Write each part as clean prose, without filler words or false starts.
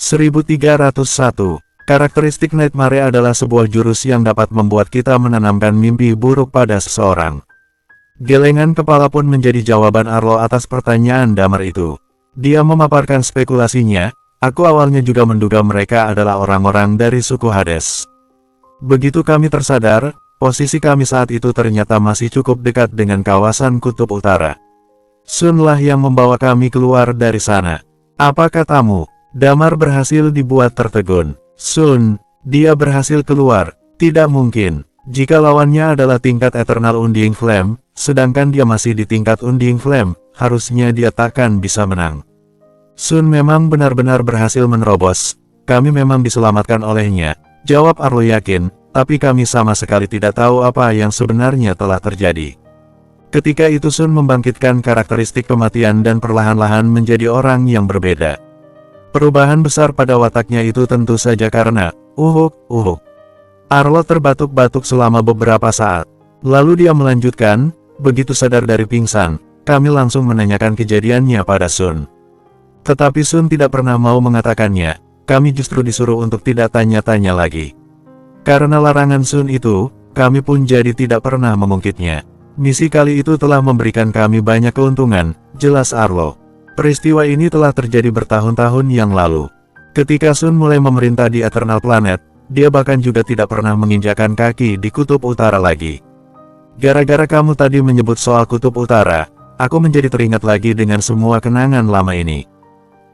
1301. Karakteristik Nightmare adalah sebuah jurus yang dapat membuat kita menanamkan mimpi buruk pada seseorang. Gelengan kepala pun menjadi jawaban Arlo atas pertanyaan Damar itu. Dia memaparkan spekulasinya, aku awalnya juga menduga mereka adalah orang-orang dari suku Hades. Begitu kami tersadar, posisi kami saat itu ternyata masih cukup dekat dengan kawasan Kutub Utara. Sun lah yang membawa kami keluar dari sana. Apa katamu? Damar berhasil dibuat tertegun. Sun, dia berhasil keluar. Tidak mungkin. Jika lawannya adalah tingkat Eternal Undying Flame, sedangkan dia masih di tingkat Undying Flame, harusnya dia takkan bisa menang. Sun memang benar-benar berhasil menerobos. Kami memang diselamatkan olehnya, jawab Arlo yakin, tapi kami sama sekali tidak tahu apa yang sebenarnya telah terjadi. Ketika itu Sun membangkitkan karakteristik kematian dan perlahan-lahan menjadi orang yang berbeda. Perubahan besar pada wataknya itu tentu saja karena, Arlo terbatuk-batuk selama beberapa saat. Lalu dia melanjutkan, begitu sadar dari pingsan, kami langsung menanyakan kejadiannya pada Sun. Tetapi Sun tidak pernah mau mengatakannya, kami justru disuruh untuk tidak tanya-tanya lagi. Karena larangan Sun itu, kami pun jadi tidak pernah mengungkitnya. Misi kali itu telah memberikan kami banyak keuntungan, jelas Arlo. Peristiwa ini telah terjadi bertahun-tahun yang lalu. Ketika Sun mulai memerintah di Eternal Planet, dia bahkan juga tidak pernah menginjakan kaki di Kutub Utara lagi. Gara-gara kamu tadi menyebut soal Kutub Utara, aku menjadi teringat lagi dengan semua kenangan lama ini.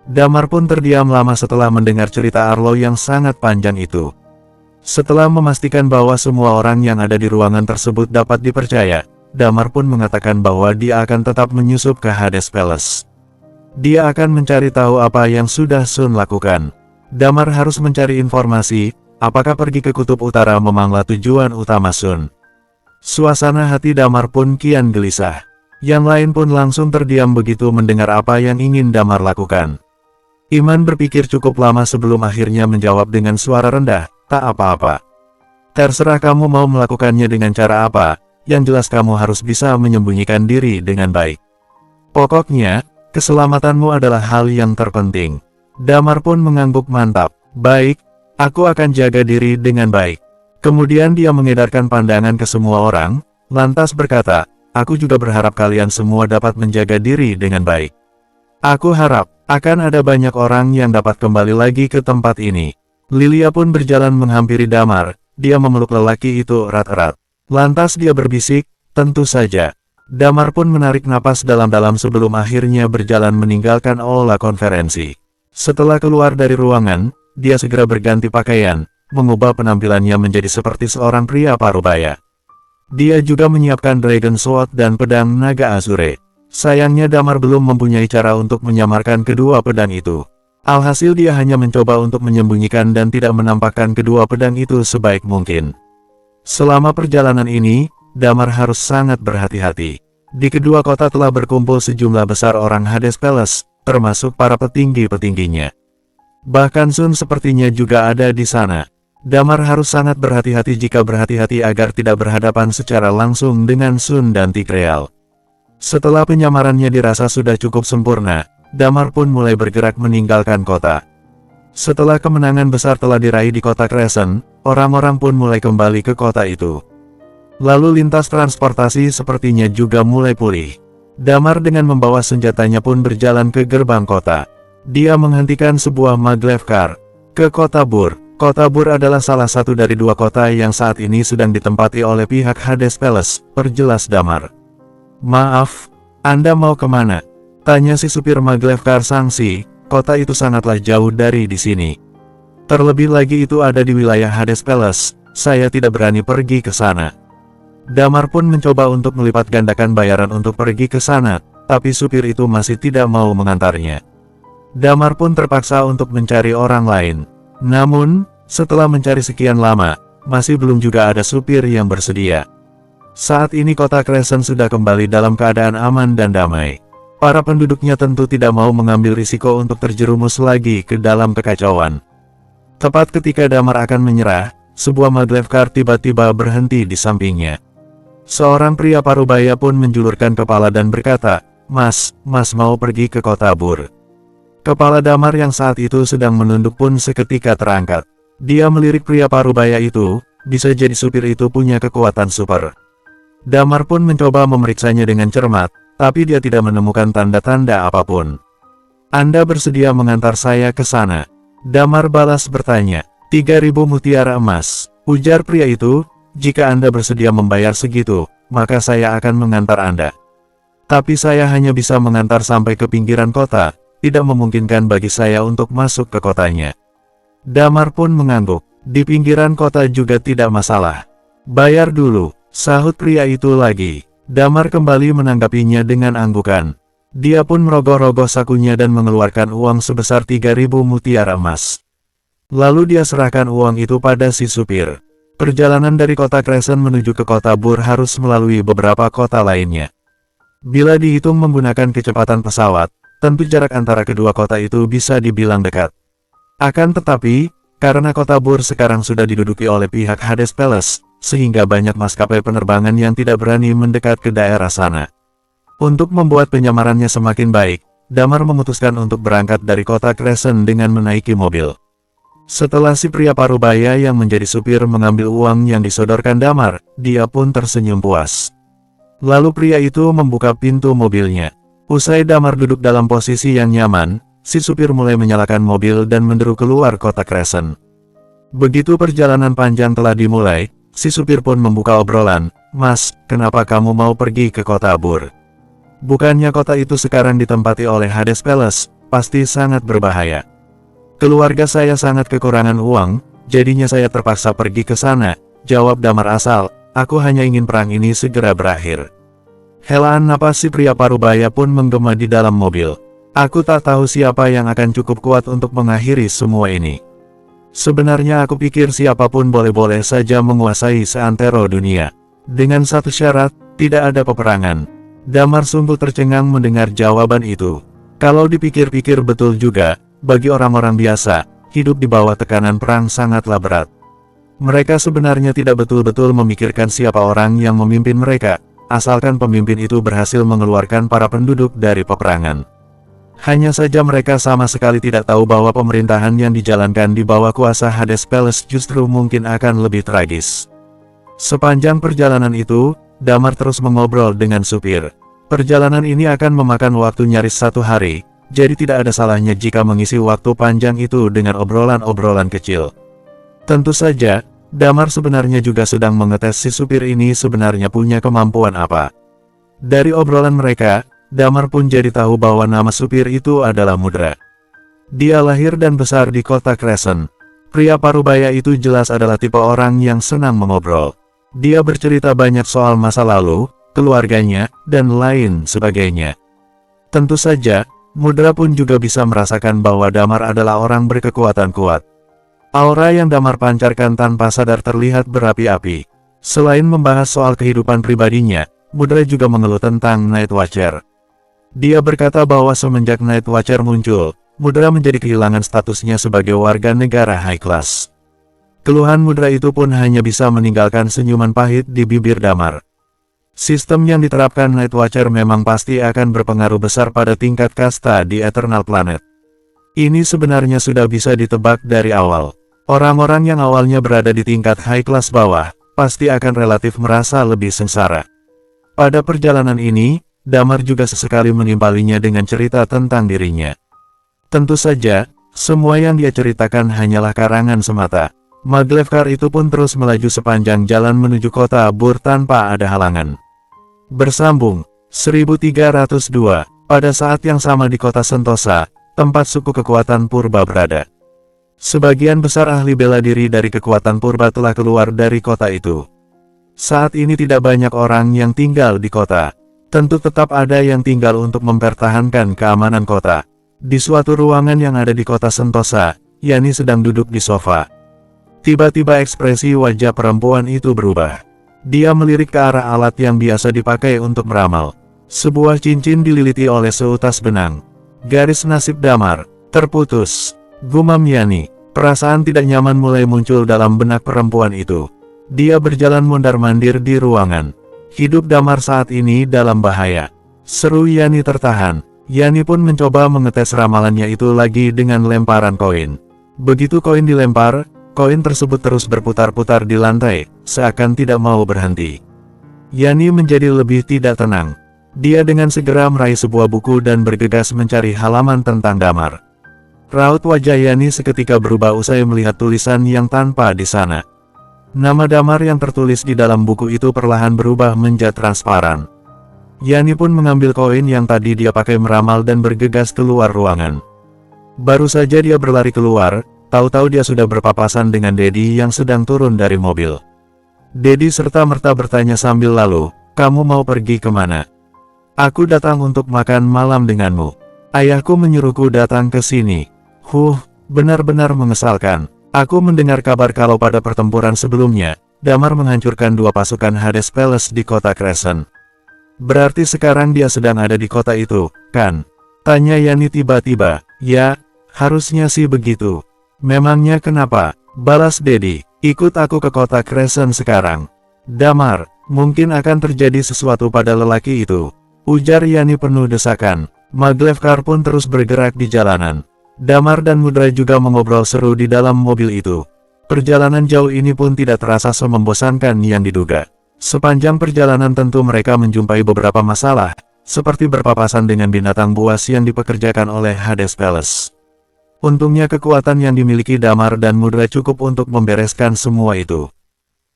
Damar pun terdiam lama setelah mendengar cerita Arlo yang sangat panjang itu. Setelah memastikan bahwa semua orang yang ada di ruangan tersebut dapat dipercaya, Damar pun mengatakan bahwa dia akan tetap menyusup ke Hades Palace. Dia akan mencari tahu apa yang sudah Sun lakukan. Damar harus mencari informasi, apakah pergi ke Kutub Utara memanglah tujuan utama Sun. Suasana hati Damar pun kian gelisah. Yang lain pun langsung terdiam begitu mendengar apa yang ingin Damar lakukan. Iman berpikir cukup lama sebelum akhirnya menjawab dengan suara rendah, tak apa-apa. Terserah kamu mau melakukannya dengan cara apa, yang jelas kamu harus bisa menyembunyikan diri dengan baik. Pokoknya, keselamatanmu adalah hal yang terpenting. Damar pun mengangguk mantap. Baik, aku akan jaga diri dengan baik. Kemudian dia mengedarkan pandangan ke semua orang, lantas berkata, aku juga berharap kalian semua dapat menjaga diri dengan baik. Aku harap, akan ada banyak orang yang dapat kembali lagi ke tempat ini. Lilia pun berjalan menghampiri Damar, dia memeluk lelaki itu erat-erat. Lantas dia berbisik, tentu saja. Damar pun menarik napas dalam-dalam sebelum akhirnya berjalan meninggalkan aula konferensi. Setelah keluar dari ruangan, dia segera berganti pakaian, mengubah penampilannya menjadi seperti seorang pria parubaya. Dia juga menyiapkan Dragon Sword dan pedang naga Azure. Sayangnya Damar belum mempunyai cara untuk menyamarkan kedua pedang itu. Alhasil dia hanya mencoba untuk menyembunyikan dan tidak menampakkan kedua pedang itu sebaik mungkin. Selama perjalanan ini, Damar harus sangat berhati-hati. Di kedua kota telah berkumpul sejumlah besar orang Hades Palace, termasuk para petinggi-petingginya. Bahkan Sun sepertinya juga ada di sana. Damar harus sangat berhati-hati jika berhati-hati agar tidak berhadapan secara langsung dengan Sun dan Tigreal. Setelah penyamarannya dirasa sudah cukup sempurna, Damar pun mulai bergerak meninggalkan kota. Setelah kemenangan besar telah diraih di kota Crescent, orang-orang pun mulai kembali ke kota itu. Lalu lintas transportasi sepertinya juga mulai pulih. Damar dengan membawa senjatanya pun berjalan ke gerbang kota. Dia menghentikan sebuah maglev car ke kota Bur. Kota Bur adalah salah satu dari dua kota yang saat ini sedang ditempati oleh pihak Hades Palace, perjelas Damar. Maaf, Anda mau kemana? Tanya si supir maglev car Sangsi. Kota itu sangatlah jauh dari di sini. Terlebih lagi itu ada di wilayah Hades Palace, saya tidak berani pergi ke sana. Damar pun mencoba untuk melipat gandakan bayaran untuk pergi ke sana, tapi supir itu masih tidak mau mengantarnya. Damar pun terpaksa untuk mencari orang lain. Namun, setelah mencari sekian lama, masih belum juga ada supir yang bersedia. Saat ini kota Crescent sudah kembali dalam keadaan aman dan damai. Para penduduknya tentu tidak mau mengambil risiko untuk terjerumus lagi ke dalam kekacauan. Tepat ketika Damar akan menyerah, sebuah maglev car tiba-tiba berhenti di sampingnya. Seorang pria parubaya pun menjulurkan kepala dan berkata, Mas mau pergi ke kota Bur. Kepala Damar yang saat itu sedang menunduk pun seketika terangkat. Dia melirik pria parubaya itu, bisa jadi supir itu punya kekuatan super. Damar pun mencoba memeriksanya dengan cermat, tapi dia tidak menemukan tanda-tanda apapun. Anda bersedia mengantar saya ke sana? Damar balas bertanya. 3.000 mutiara emas, ujar pria itu. Jika Anda bersedia membayar segitu, maka saya akan mengantar Anda. Tapi saya hanya bisa mengantar sampai ke pinggiran kota, tidak memungkinkan bagi saya untuk masuk ke kotanya. Damar pun mengangguk. Di pinggiran kota juga tidak masalah. Bayar dulu, sahut pria itu lagi. Damar kembali menanggapinya dengan anggukan. Dia pun merogoh-rogoh sakunya dan mengeluarkan uang sebesar 3.000 mutiara emas. Lalu dia serahkan uang itu pada si supir. Perjalanan dari kota Crescent menuju ke kota Bur harus melalui beberapa kota lainnya. Bila dihitung menggunakan kecepatan pesawat, tentu jarak antara kedua kota itu bisa dibilang dekat. Akan tetapi, karena kota Bur sekarang sudah diduduki oleh pihak Hades Palace, sehingga banyak maskapai penerbangan yang tidak berani mendekat ke daerah sana. Untuk membuat penyamarannya semakin baik, Damar memutuskan untuk berangkat dari kota Crescent dengan menaiki mobil. Setelah si pria parubaya yang menjadi supir mengambil uang yang disodorkan Damar, dia pun tersenyum puas. Lalu pria itu membuka pintu mobilnya. Usai Damar duduk dalam posisi yang nyaman, si supir mulai menyalakan mobil dan menderu keluar kota Crescent. Begitu perjalanan panjang telah dimulai, si supir pun membuka obrolan. Mas, kenapa kamu mau pergi ke kota Bur? Bukannya kota itu sekarang ditempati oleh Hades Palace, pasti sangat berbahaya. Keluarga saya sangat kekurangan uang, jadinya saya terpaksa pergi ke sana, jawab Damar asal. Aku hanya ingin perang ini segera berakhir. Helaan napas si pria parubaya pun menggema di dalam mobil. Aku tak tahu siapa yang akan cukup kuat untuk mengakhiri semua ini. Sebenarnya aku pikir siapapun boleh-boleh saja menguasai seantero dunia. Dengan satu syarat, tidak ada peperangan. Damar sungguh tercengang mendengar jawaban itu. Kalau dipikir-pikir betul juga, bagi orang-orang biasa, hidup di bawah tekanan perang sangatlah berat. Mereka sebenarnya tidak betul-betul memikirkan siapa orang yang memimpin mereka, asalkan pemimpin itu berhasil mengeluarkan para penduduk dari peperangan. Hanya saja mereka sama sekali tidak tahu bahwa pemerintahan yang dijalankan di bawah kuasa Hades Palace justru mungkin akan lebih tragis. Sepanjang perjalanan itu, Damar terus mengobrol dengan supir. Perjalanan ini akan memakan waktu nyaris 1 hari, jadi tidak ada salahnya jika mengisi waktu panjang itu dengan obrolan-obrolan kecil. Tentu saja, Damar sebenarnya juga sedang mengetes si supir ini sebenarnya punya kemampuan apa. Dari obrolan mereka, Damar pun jadi tahu bahwa nama supir itu adalah Mudra. Dia lahir dan besar di kota Crescent. Pria parubaya itu jelas adalah tipe orang yang senang mengobrol. Dia bercerita banyak soal masa lalu, keluarganya, dan lain sebagainya. Tentu saja, Mudra pun juga bisa merasakan bahwa Damar adalah orang berkekuatan kuat. Aura yang Damar pancarkan tanpa sadar terlihat berapi-api. Selain membahas soal kehidupan pribadinya, Mudra juga mengeluh tentang Night Watcher. Dia berkata bahwa semenjak Night Watcher muncul, Mudra menjadi kehilangan statusnya sebagai warga negara high class. Keluhan Mudra itu pun hanya bisa meninggalkan senyuman pahit di bibir Damar. Sistem yang diterapkan Night Watcher memang pasti akan berpengaruh besar pada tingkat kasta di Eternal Planet. Ini sebenarnya sudah bisa ditebak dari awal. Orang-orang yang awalnya berada di tingkat high class bawah, pasti akan relatif merasa lebih sengsara. Pada perjalanan ini, Damar juga sesekali menimpalinya dengan cerita tentang dirinya. Tentu saja, semua yang dia ceritakan hanyalah karangan semata. Maglevkar itu pun terus melaju sepanjang jalan menuju kota Bur tanpa ada halangan. Bersambung, 1302, pada saat yang sama di kota Sentosa, tempat suku kekuatan Purba berada. Sebagian besar ahli bela diri dari kekuatan Purba telah keluar dari kota itu. Saat ini tidak banyak orang yang tinggal di kota. Tentu tetap ada yang tinggal untuk mempertahankan keamanan kota. Di suatu ruangan yang ada di kota Sentosa, Yani sedang duduk di sofa. Tiba-tiba ekspresi wajah perempuan itu berubah. Dia melirik ke arah alat yang biasa dipakai untuk meramal. Sebuah cincin dililiti oleh seutas benang. Garis nasib Damar terputus. Gumam Yani. Perasaan tidak nyaman mulai muncul dalam benak perempuan itu. Dia berjalan mondar-mandir di ruangan. Hidup Damar saat ini dalam bahaya. Seru Yani tertahan. Yani pun mencoba mengetes ramalannya itu lagi dengan lemparan koin. Begitu koin dilempar, koin tersebut terus berputar-putar di lantai, seakan tidak mau berhenti. Yani menjadi lebih tidak tenang. Dia dengan segera meraih sebuah buku dan bergegas mencari halaman tentang Damar. Raut wajah Yani seketika berubah usai melihat tulisan yang tanpa di sana. Nama Damar yang tertulis di dalam buku itu perlahan berubah menjadi transparan. Yani pun mengambil koin yang tadi dia pakai meramal dan bergegas keluar ruangan. Baru saja dia berlari keluar, tahu-tahu dia sudah berpapasan dengan Dedi yang sedang turun dari mobil. Dedi serta-merta bertanya sambil lalu, "Kamu mau pergi kemana?" "Aku datang untuk makan malam denganmu. Ayahku menyuruhku datang ke sini." Benar-benar mengesalkan. Aku mendengar kabar kalau pada pertempuran sebelumnya, Damar menghancurkan 2 pasukan Hades Palace di kota Crescent. "Berarti sekarang dia sedang ada di kota itu, kan?" tanya Yani tiba-tiba. "Ya, harusnya sih begitu." "Memangnya kenapa?" balas Dedi. "Ikut aku ke kota Crescent sekarang." "Damar, mungkin akan terjadi sesuatu pada lelaki itu," ujar Yani penuh desakan. Maglevkar pun terus bergerak di jalanan. Damar dan Mudra juga mengobrol seru di dalam mobil itu. Perjalanan jauh ini pun tidak terasa semembosankan yang diduga. Sepanjang perjalanan tentu mereka menjumpai beberapa masalah, seperti berpapasan dengan binatang buas yang dipekerjakan oleh Hades Palace. Untungnya kekuatan yang dimiliki Damar dan Mudra cukup untuk membereskan semua itu.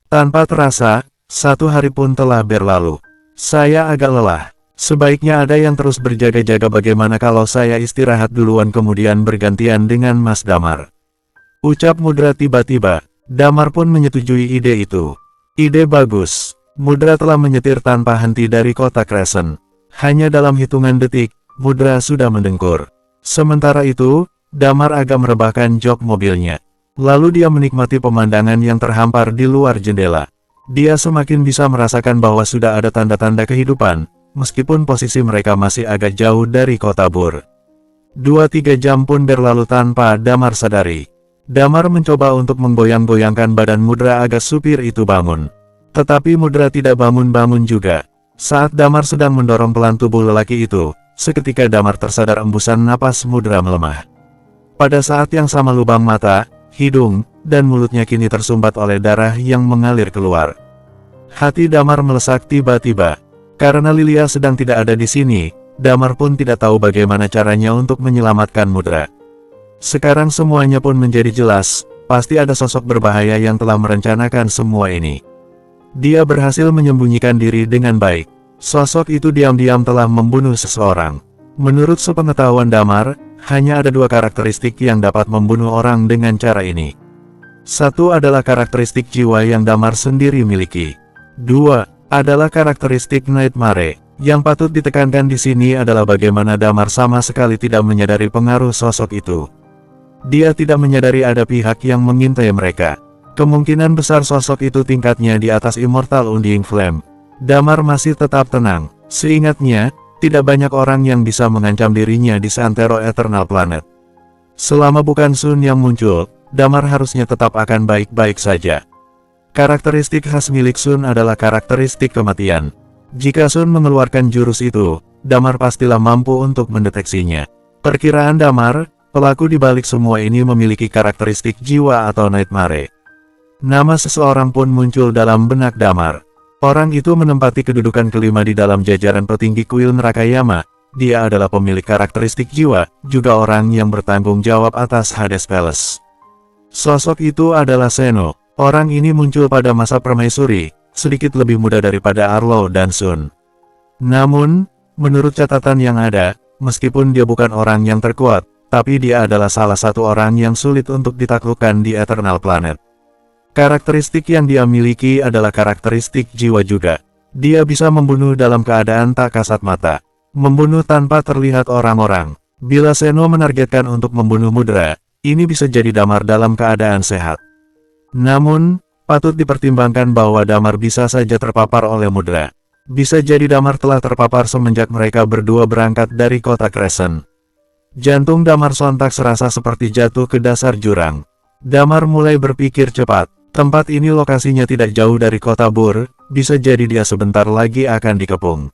Tanpa terasa, 1 hari pun telah berlalu. "Saya agak lelah. Sebaiknya ada yang terus berjaga-jaga. Bagaimana kalau saya istirahat duluan kemudian bergantian dengan Mas Damar?" ucap Mudra tiba-tiba. Damar pun menyetujui ide itu. "Ide bagus." Mudra telah menyetir tanpa henti dari kota Crescent. Hanya dalam hitungan detik, Mudra sudah mendengkur. Sementara itu, Damar agak merebahkan jok mobilnya. Lalu dia menikmati pemandangan yang terhampar di luar jendela. Dia semakin bisa merasakan bahwa sudah ada tanda-tanda kehidupan, meskipun posisi mereka masih agak jauh dari kota Bur. 2-3 jam pun berlalu tanpa Damar sadari. Damar mencoba untuk menggoyang-goyangkan badan Mudra agar supir itu bangun. Tetapi Mudra tidak bangun-bangun juga. Saat Damar sedang mendorong pelan tubuh lelaki itu, seketika Damar tersadar embusan napas Mudra melemah. Pada saat yang sama lubang mata, hidung, dan mulutnya kini tersumbat oleh darah yang mengalir keluar. Hati Damar melesak tiba-tiba. Karena Lilia sedang tidak ada di sini, Damar pun tidak tahu bagaimana caranya untuk menyelamatkan Mudra. Sekarang semuanya pun menjadi jelas, pasti ada sosok berbahaya yang telah merencanakan semua ini. Dia berhasil menyembunyikan diri dengan baik. Sosok itu diam-diam telah membunuh seseorang. Menurut sepengetahuan Damar, hanya ada 2 karakteristik yang dapat membunuh orang dengan cara ini. 1 adalah karakteristik jiwa yang Damar sendiri miliki. 2 adalah karakteristik Nightmare. Yang patut ditekankan di sini adalah bagaimana Damar sama sekali tidak menyadari pengaruh sosok itu. Dia tidak menyadari ada pihak yang mengintai mereka. Kemungkinan besar sosok itu tingkatnya di atas Immortal Undying Flame. Damar masih tetap tenang. Seingatnya, tidak banyak orang yang bisa mengancam dirinya di seantero Eternal Planet. Selama bukan Sun yang muncul, Damar harusnya tetap akan baik-baik saja. Karakteristik khas milik Sun adalah karakteristik kematian. Jika Sun mengeluarkan jurus itu, Damar pastilah mampu untuk mendeteksinya. Perkiraan Damar, pelaku di balik semua ini memiliki karakteristik jiwa atau Nightmare. Nama seseorang pun muncul dalam benak Damar. Orang itu menempati kedudukan kelima di dalam jajaran petinggi kuil Nerakayama. Dia adalah pemilik karakteristik jiwa, juga orang yang bertanggung jawab atas Hades Palace. Sosok itu adalah Seno. Orang ini muncul pada masa permaisuri, sedikit lebih muda daripada Arlo dan Sun. Namun, menurut catatan yang ada, meskipun dia bukan orang yang terkuat, tapi dia adalah salah satu orang yang sulit untuk ditaklukkan di Eternal Planet. Karakteristik yang dia miliki adalah karakteristik jiwa juga. Dia bisa membunuh dalam keadaan tak kasat mata. Membunuh tanpa terlihat orang-orang. Bila Seno menargetkan untuk membunuh Mudra, ini bisa jadi Damar dalam keadaan sehat. Namun, patut dipertimbangkan bahwa Damar bisa saja terpapar oleh Mudra. Bisa jadi Damar telah terpapar semenjak mereka berdua berangkat dari kota Crescent. Jantung Damar sontak serasa seperti jatuh ke dasar jurang. Damar mulai berpikir cepat. Tempat ini lokasinya tidak jauh dari kota Bur, bisa jadi dia sebentar lagi akan dikepung.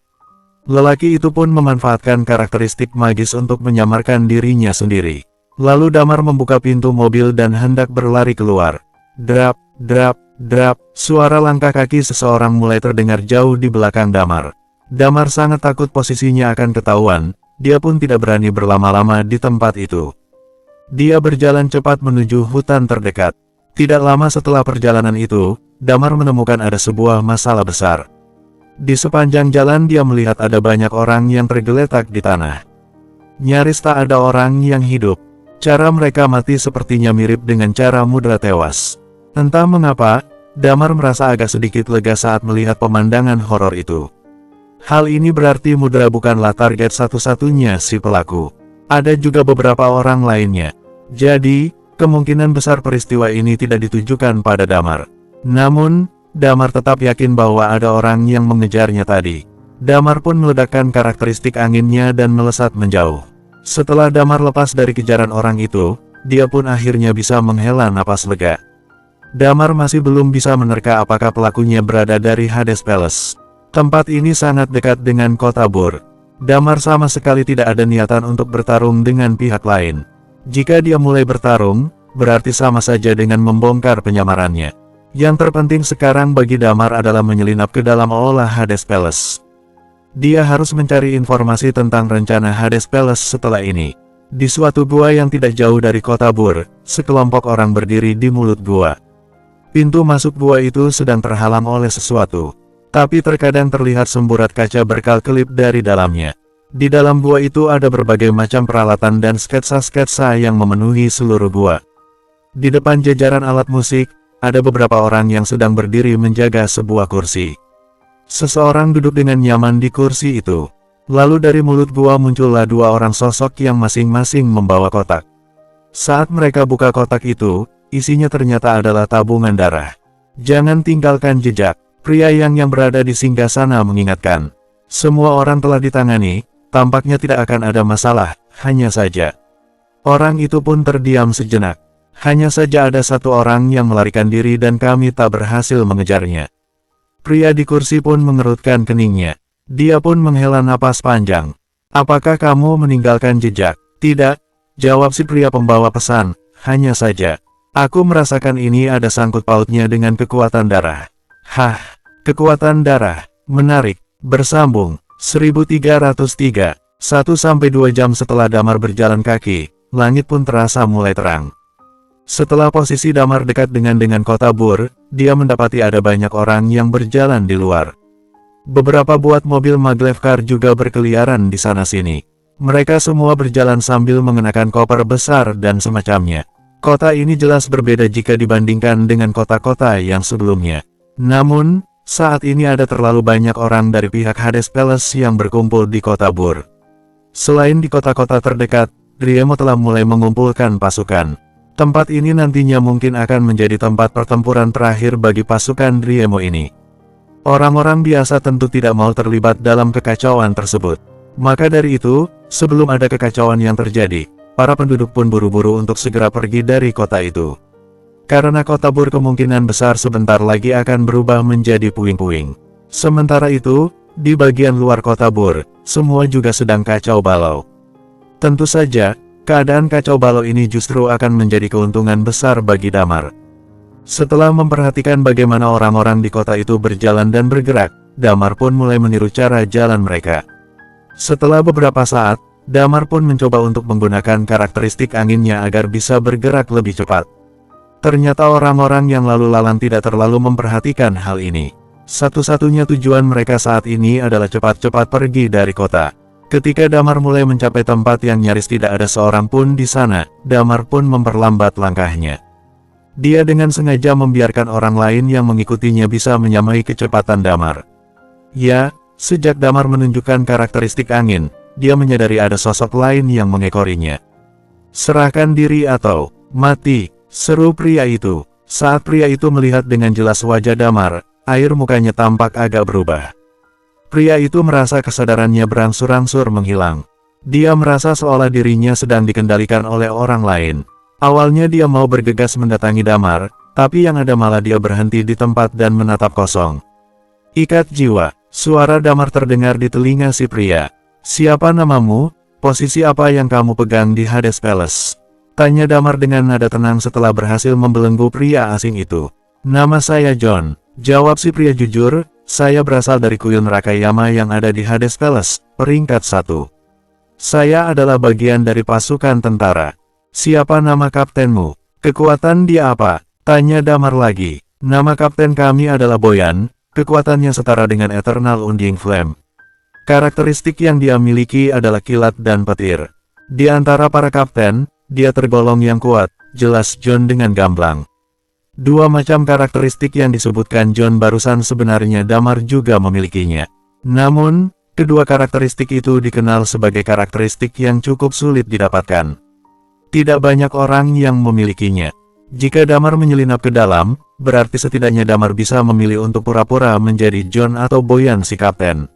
Lelaki itu pun memanfaatkan karakteristik magis untuk menyamarkan dirinya sendiri. Lalu Damar membuka pintu mobil dan hendak berlari keluar. Drap, drap, drap, suara langkah kaki seseorang mulai terdengar jauh di belakang Damar. Damar sangat takut posisinya akan ketahuan, dia pun tidak berani berlama-lama di tempat itu. Dia berjalan cepat menuju hutan terdekat. Tidak lama setelah perjalanan itu, Damar menemukan ada sebuah masalah besar. Di sepanjang jalan dia melihat ada banyak orang yang tergeletak di tanah. Nyaris tak ada orang yang hidup. Cara mereka mati sepertinya mirip dengan cara Mudra tewas. Entah mengapa, Damar merasa agak sedikit lega saat melihat pemandangan horor itu. Hal ini berarti Mudra bukanlah target satu-satunya si pelaku. Ada juga beberapa orang lainnya. Jadi, kemungkinan besar peristiwa ini tidak ditujukan pada Damar. Namun, Damar tetap yakin bahwa ada orang yang mengejarnya tadi. Damar pun meledakkan karakteristik anginnya dan melesat menjauh. Setelah Damar lepas dari kejaran orang itu, dia pun akhirnya bisa menghela napas lega. Damar masih belum bisa menerka apakah pelakunya berada dari Hades Palace. Tempat ini sangat dekat dengan kota Bur. Damar sama sekali tidak ada niatan untuk bertarung dengan pihak lain. Jika dia mulai bertarung, berarti sama saja dengan membongkar penyamarannya. Yang terpenting sekarang bagi Damar adalah menyelinap ke dalam aula Hades Palace. Dia harus mencari informasi tentang rencana Hades Palace setelah ini. Di suatu gua yang tidak jauh dari kota Bur, sekelompok orang berdiri di mulut gua. Pintu masuk gua itu sedang terhalang oleh sesuatu. Tapi terkadang terlihat semburat kaca berkelip dari dalamnya. Di dalam gua itu ada berbagai macam peralatan dan sketsa-sketsa yang memenuhi seluruh gua. Di depan jajaran alat musik, ada beberapa orang yang sedang berdiri menjaga sebuah kursi. Seseorang duduk dengan nyaman di kursi itu. Lalu dari mulut gua muncullah dua orang sosok yang masing-masing membawa kotak. Saat mereka buka kotak itu, isinya ternyata adalah tabungan darah. Jangan tinggalkan jejak, pria yang berada di singgasana mengingatkan. Semua orang telah ditangani, tampaknya tidak akan ada masalah, hanya saja. Orang itu pun terdiam sejenak. Hanya saja ada satu orang yang melarikan diri dan kami tak berhasil mengejarnya. Pria di kursi pun mengerutkan keningnya. Dia pun menghela napas panjang. Apakah kamu meninggalkan jejak? Tidak, jawab si pria pembawa pesan. Hanya saja, aku merasakan ini ada sangkut pautnya dengan kekuatan darah. Hah, kekuatan darah, menarik, bersambung. 1303, 1-2 jam setelah Damar berjalan kaki, langit pun terasa mulai terang. Setelah posisi Damar dekat dengan kota Bur, dia mendapati ada banyak orang yang berjalan di luar. Beberapa buat mobil maglev car juga berkeliaran di sana-sini. Mereka semua berjalan sambil mengenakan koper besar dan semacamnya. Kota ini jelas berbeda jika dibandingkan dengan kota-kota yang sebelumnya. Namun, saat ini ada terlalu banyak orang dari pihak Hades Palace yang berkumpul di kota Bur. Selain di kota-kota terdekat, Driemo telah mulai mengumpulkan pasukan. Tempat ini nantinya mungkin akan menjadi tempat pertempuran terakhir bagi pasukan Driemo ini. Orang-orang biasa tentu tidak mau terlibat dalam kekacauan tersebut. Maka dari itu, sebelum ada kekacauan yang terjadi, para penduduk pun buru-buru untuk segera pergi dari kota itu. Karena kota Bur kemungkinan besar sebentar lagi akan berubah menjadi puing-puing. Sementara itu, di bagian luar kota Bur, semua juga sedang kacau balau. Tentu saja, keadaan kacau balau ini justru akan menjadi keuntungan besar bagi Damar. Setelah memperhatikan bagaimana orang-orang di kota itu berjalan dan bergerak, Damar pun mulai meniru cara jalan mereka. Setelah beberapa saat, Damar pun mencoba untuk menggunakan karakteristik anginnya agar bisa bergerak lebih cepat. Ternyata orang-orang yang lalu lalang tidak terlalu memperhatikan hal ini. Satu-satunya tujuan mereka saat ini adalah cepat-cepat pergi dari kota. Ketika Damar mulai mencapai tempat yang nyaris tidak ada seorang pun di sana, Damar pun memperlambat langkahnya. Dia dengan sengaja membiarkan orang lain yang mengikutinya bisa menyamai kecepatan Damar. Ya, sejak Damar menunjukkan karakteristik angin, dia menyadari ada sosok lain yang mengekorinya. Serahkan diri atau mati, seru pria itu. Saat pria itu melihat dengan jelas wajah Damar, air mukanya tampak agak berubah. Pria itu merasa kesadarannya berangsur-angsur menghilang. Dia merasa seolah dirinya sedang dikendalikan oleh orang lain. Awalnya dia mau bergegas mendatangi Damar, tapi yang ada malah dia berhenti di tempat dan menatap kosong. Ikat jiwa. Suara Damar terdengar di telinga si pria. Siapa namamu? Posisi apa yang kamu pegang di Hades Palace? Tanya Damar dengan nada tenang setelah berhasil membelenggu pria asing itu. Nama saya John. Jawab si pria jujur, saya berasal dari kuil Rakayama yang ada di Hades Palace, peringkat 1. Saya adalah bagian dari pasukan tentara. Siapa nama kaptenmu? Kekuatan dia apa? Tanya Damar lagi. Nama kapten kami adalah Boyan, kekuatannya setara dengan Eternal Undying Flame. Karakteristik yang dia miliki adalah kilat dan petir. Di antara para kapten, dia tergolong yang kuat, jelas John dengan gamblang. Dua macam karakteristik yang disebutkan John barusan sebenarnya Damar juga memilikinya. Namun, kedua karakteristik itu dikenal sebagai karakteristik yang cukup sulit didapatkan. Tidak banyak orang yang memilikinya. Jika Damar menyelinap ke dalam, berarti setidaknya Damar bisa memilih untuk pura-pura menjadi John atau Boyan si kapten.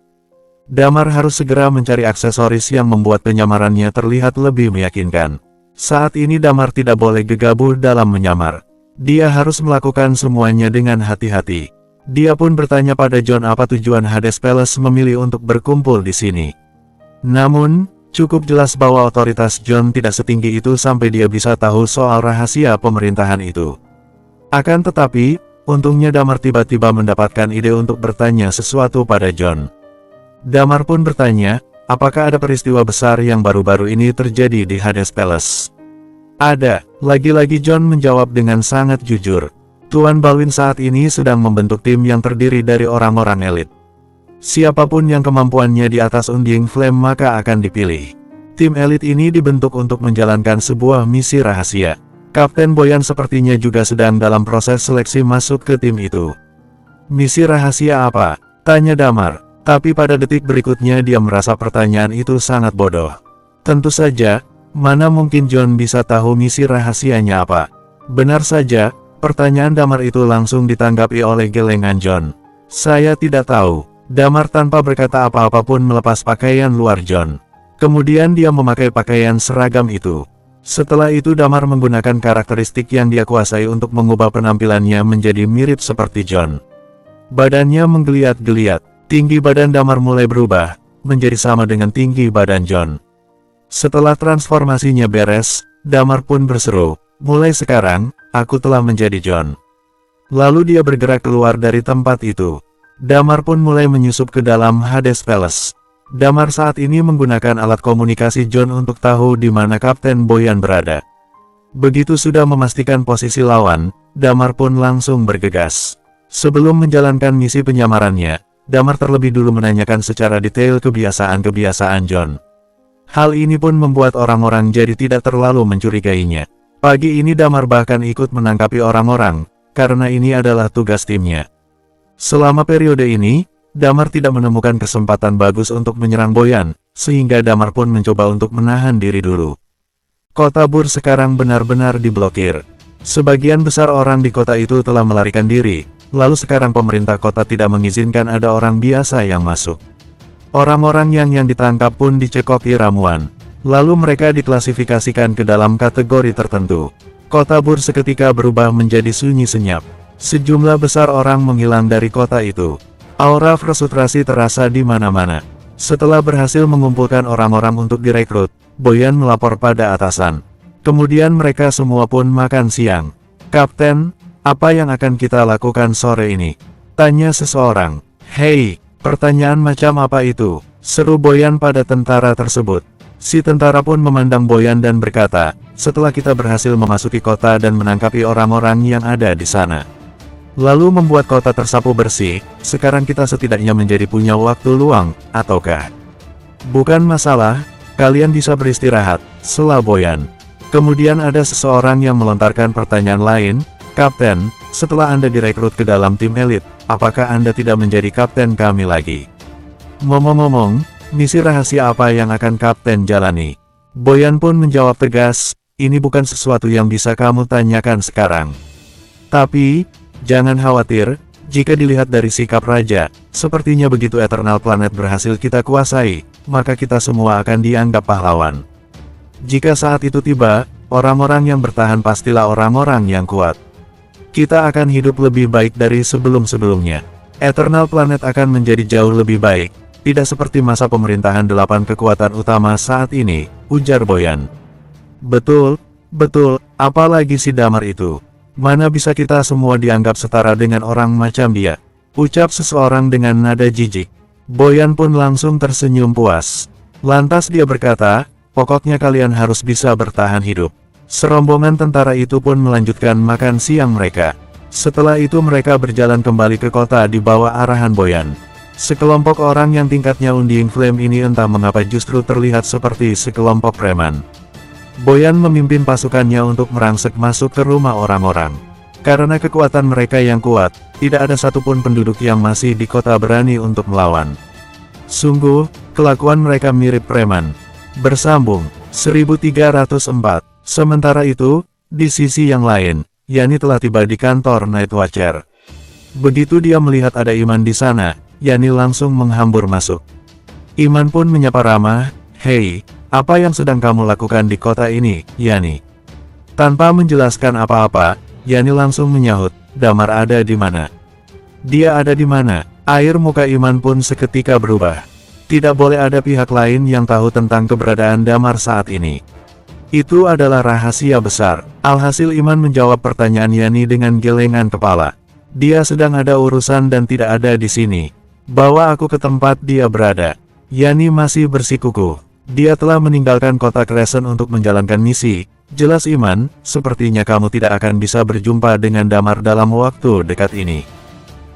Damar harus segera mencari aksesoris yang membuat penyamarannya terlihat lebih meyakinkan. Saat ini Damar tidak boleh gegabah dalam menyamar. Dia harus melakukan semuanya dengan hati-hati. Dia pun bertanya pada John apa tujuan Hades Palace memilih untuk berkumpul di sini. Namun, cukup jelas bahwa otoritas John tidak setinggi itu sampai dia bisa tahu soal rahasia pemerintahan itu. Akan tetapi, untungnya Damar tiba-tiba mendapatkan ide untuk bertanya sesuatu pada John. Damar pun bertanya, apakah ada peristiwa besar yang baru-baru ini terjadi di Hades Palace? Ada. Lagi-lagi John menjawab dengan sangat jujur. Tuan Balwin saat ini sedang membentuk tim yang terdiri dari orang-orang elit. Siapapun yang kemampuannya di atas Undying Flame maka akan dipilih. Tim elit ini dibentuk untuk menjalankan sebuah misi rahasia. Kapten Boyan sepertinya juga sedang dalam proses seleksi masuk ke tim itu. Misi rahasia apa? Tanya Damar. Tapi pada detik berikutnya dia merasa pertanyaan itu sangat bodoh. Tentu saja, mana mungkin John bisa tahu misi rahasianya apa? Benar saja, pertanyaan Damar itu langsung ditanggapi oleh gelengan John. Saya tidak tahu. Damar tanpa berkata apa-apa pun melepas pakaian luar John. Kemudian dia memakai pakaian seragam itu. Setelah itu Damar menggunakan karakteristik yang dia kuasai untuk mengubah penampilannya menjadi mirip seperti John. Badannya menggeliat-geliat. Tinggi badan Damar mulai berubah, menjadi sama dengan tinggi badan John. Setelah transformasinya beres, Damar pun berseru, mulai sekarang, aku telah menjadi John. Lalu dia bergerak keluar dari tempat itu. Damar pun mulai menyusup ke dalam Hades Palace. Damar saat ini menggunakan alat komunikasi John untuk tahu di mana Kapten Boyan berada. Begitu sudah memastikan posisi lawan, Damar pun langsung bergegas. Sebelum menjalankan misi penyamarannya, Damar terlebih dulu menanyakan secara detail kebiasaan-kebiasaan John. Hal ini pun membuat orang-orang jadi tidak terlalu mencurigainya. Pagi ini Damar bahkan ikut menangkapi orang-orang, karena ini adalah tugas timnya. Selama periode ini, Damar tidak menemukan kesempatan bagus untuk menyerang Boyan, sehingga Damar pun mencoba untuk menahan diri dulu. Kota Bur sekarang benar-benar diblokir. Sebagian besar orang di kota itu telah melarikan diri, lalu sekarang pemerintah kota tidak mengizinkan ada orang biasa yang masuk. Orang-orang yang ditangkap pun dicekoki ramuan. Lalu mereka diklasifikasikan ke dalam kategori tertentu. Kota Bur seketika berubah menjadi sunyi senyap. Sejumlah besar orang menghilang dari kota itu. Aura frustrasi terasa di mana-mana. Setelah berhasil mengumpulkan orang-orang untuk direkrut, Boyan melapor pada atasan. Kemudian mereka semua pun makan siang. Kapten, apa yang akan kita lakukan sore ini? Tanya seseorang. Hei, pertanyaan macam apa itu? Seru Boyan pada tentara tersebut. Si tentara pun memandang Boyan dan berkata, setelah kita berhasil memasuki kota dan menangkapi orang-orang yang ada di sana, lalu membuat kota tersapu bersih, sekarang kita setidaknya menjadi punya waktu luang, ataukah? Bukan masalah, kalian bisa beristirahat, sela Boyan. Kemudian ada seseorang yang melontarkan pertanyaan lain, Kapten, setelah Anda direkrut ke dalam tim elit, apakah Anda tidak menjadi kapten kami lagi? Ngomong-ngomong, misi rahasia apa yang akan Kapten jalani? Boyan pun menjawab tegas, ini bukan sesuatu yang bisa kamu tanyakan sekarang. Tapi, jangan khawatir, jika dilihat dari sikap Raja, sepertinya begitu Eternal Planet berhasil kita kuasai, maka kita semua akan dianggap pahlawan. Jika saat itu tiba, orang-orang yang bertahan pastilah orang-orang yang kuat. Kita akan hidup lebih baik dari sebelum-sebelumnya. Eternal Planet akan menjadi jauh lebih baik, tidak seperti masa pemerintahan 8 kekuatan utama saat ini, ujar Boyan. Betul, betul, apalagi si Damar itu. Mana bisa kita semua dianggap setara dengan orang macam dia, ucap seseorang dengan nada jijik. Boyan pun langsung tersenyum puas. Lantas dia berkata, pokoknya kalian harus bisa bertahan hidup. Serombongan tentara itu pun melanjutkan makan siang mereka. Setelah itu mereka berjalan kembali ke kota di bawah arahan Boyan. Sekelompok orang yang tingkatnya Undying Flame ini entah mengapa justru terlihat seperti sekelompok preman. Boyan memimpin pasukannya untuk merangsek masuk ke rumah orang-orang. Karena kekuatan mereka yang kuat, tidak ada satupun penduduk yang masih di kota berani untuk melawan. Sungguh, kelakuan mereka mirip preman. Bersambung, 1304. Sementara itu, di sisi yang lain, Yani telah tiba di kantor Night Watcher. Begitu dia melihat ada Iman di sana, Yani langsung menghambur masuk. Iman pun menyapa ramah, "Hei, apa yang sedang kamu lakukan di kota ini, Yani?" Tanpa menjelaskan apa-apa, Yani langsung menyahut, "Damar ada di mana?" "Dia ada di mana?" Air muka Iman pun seketika berubah. Tidak boleh ada pihak lain yang tahu tentang keberadaan Damar saat ini. Itu adalah rahasia besar. Alhasil Iman menjawab pertanyaan Yani dengan gelengan kepala. "Dia sedang ada urusan dan tidak ada di sini. Bawa aku ke tempat dia berada." Yani masih bersikukuh. Dia telah meninggalkan kota Crescent untuk menjalankan misi. "Jelas Iman, sepertinya kamu tidak akan bisa berjumpa dengan Damar dalam waktu dekat ini."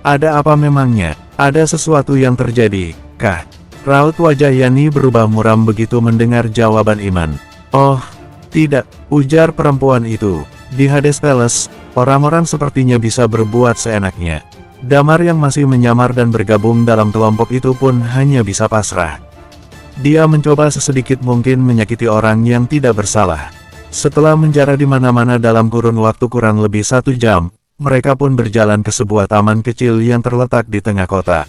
"Ada apa memangnya? Ada sesuatu yang terjadi, kah?" Raut wajah Yani berubah muram begitu mendengar jawaban Iman. "Oh, tidak," ujar perempuan itu. "Di Hades Palace, orang-orang sepertinya bisa berbuat seenaknya. Damar yang masih menyamar dan bergabung dalam kelompok itu pun hanya bisa pasrah. Dia mencoba sesedikit mungkin menyakiti orang yang tidak bersalah." Setelah menjara di mana-mana dalam kurun waktu kurang lebih 1 jam, mereka pun berjalan ke sebuah taman kecil yang terletak di tengah kota.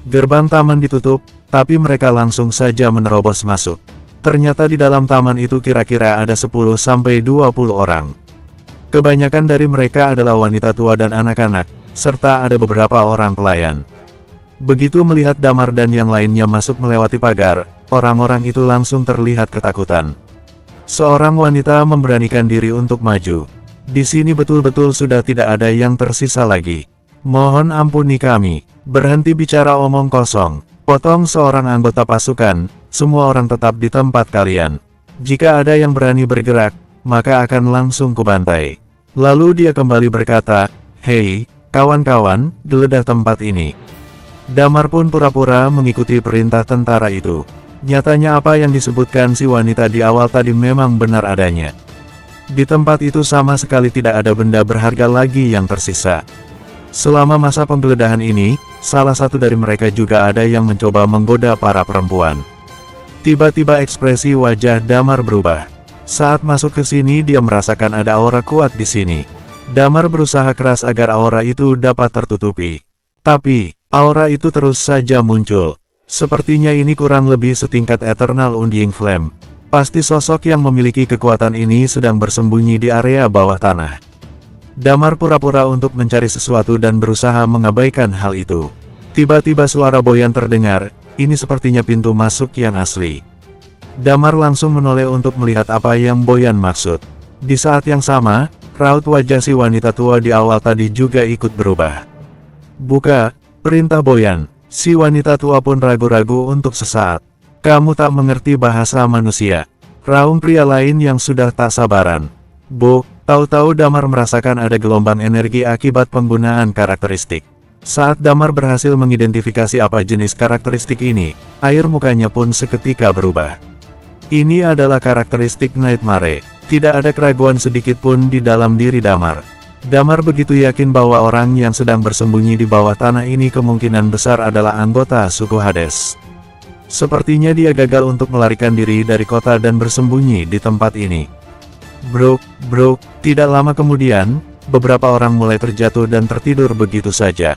Gerbang taman ditutup, tapi mereka langsung saja menerobos masuk. Ternyata di dalam taman itu kira-kira ada 10-20 orang. Kebanyakan dari mereka adalah wanita tua dan anak-anak, serta ada beberapa orang pelayan. Begitu melihat Damar dan yang lainnya masuk melewati pagar, orang-orang itu langsung terlihat ketakutan. Seorang wanita memberanikan diri untuk maju. "Di sini betul-betul sudah tidak ada yang tersisa lagi. Mohon ampuni kami." "Berhenti bicara omong kosong," potong seorang anggota pasukan. "Semua orang tetap di tempat kalian. Jika ada yang berani bergerak, maka akan langsung kubantai." Lalu dia kembali berkata, "Hei, kawan-kawan, geledah tempat ini." Damar pun pura-pura mengikuti perintah tentara itu. Nyatanya apa yang disebutkan si wanita di awal tadi memang benar adanya. Di tempat itu sama sekali tidak ada benda berharga lagi yang tersisa. Selama masa penggeledahan ini, salah satu dari mereka juga ada yang mencoba menggoda para perempuan. Tiba-tiba ekspresi wajah Damar berubah. Saat masuk ke sini dia merasakan ada aura kuat di sini. Damar berusaha keras agar aura itu dapat tertutupi. Tapi, aura itu terus saja muncul. Sepertinya ini kurang lebih setingkat Eternal Undying Flame. Pasti sosok yang memiliki kekuatan ini sedang bersembunyi di area bawah tanah. Damar pura-pura untuk mencari sesuatu dan berusaha mengabaikan hal itu. Tiba-tiba suara Boyan terdengar, ini sepertinya pintu masuk yang asli. Damar langsung menoleh untuk melihat apa yang Boyan maksud. Di saat yang sama, raut wajah si wanita tua di awal tadi juga ikut berubah. "Buka," perintah Boyan. Si wanita tua pun ragu-ragu untuk sesaat. "Kamu tak mengerti bahasa manusia," raung pria lain yang sudah tak sabaran. "Bu," tahu-tahu Damar merasakan ada gelombang energi akibat penggunaan karakteristik. Saat Damar berhasil mengidentifikasi apa jenis karakteristik ini, air mukanya pun seketika berubah. Ini adalah karakteristik Nightmare. Tidak ada keraguan sedikit pun di dalam diri Damar. Damar begitu yakin bahwa orang yang sedang bersembunyi di bawah tanah ini kemungkinan besar adalah anggota suku Hades. Sepertinya dia gagal untuk melarikan diri dari kota dan bersembunyi di tempat ini. Bruk, tidak lama kemudian, beberapa orang mulai terjatuh dan tertidur begitu saja.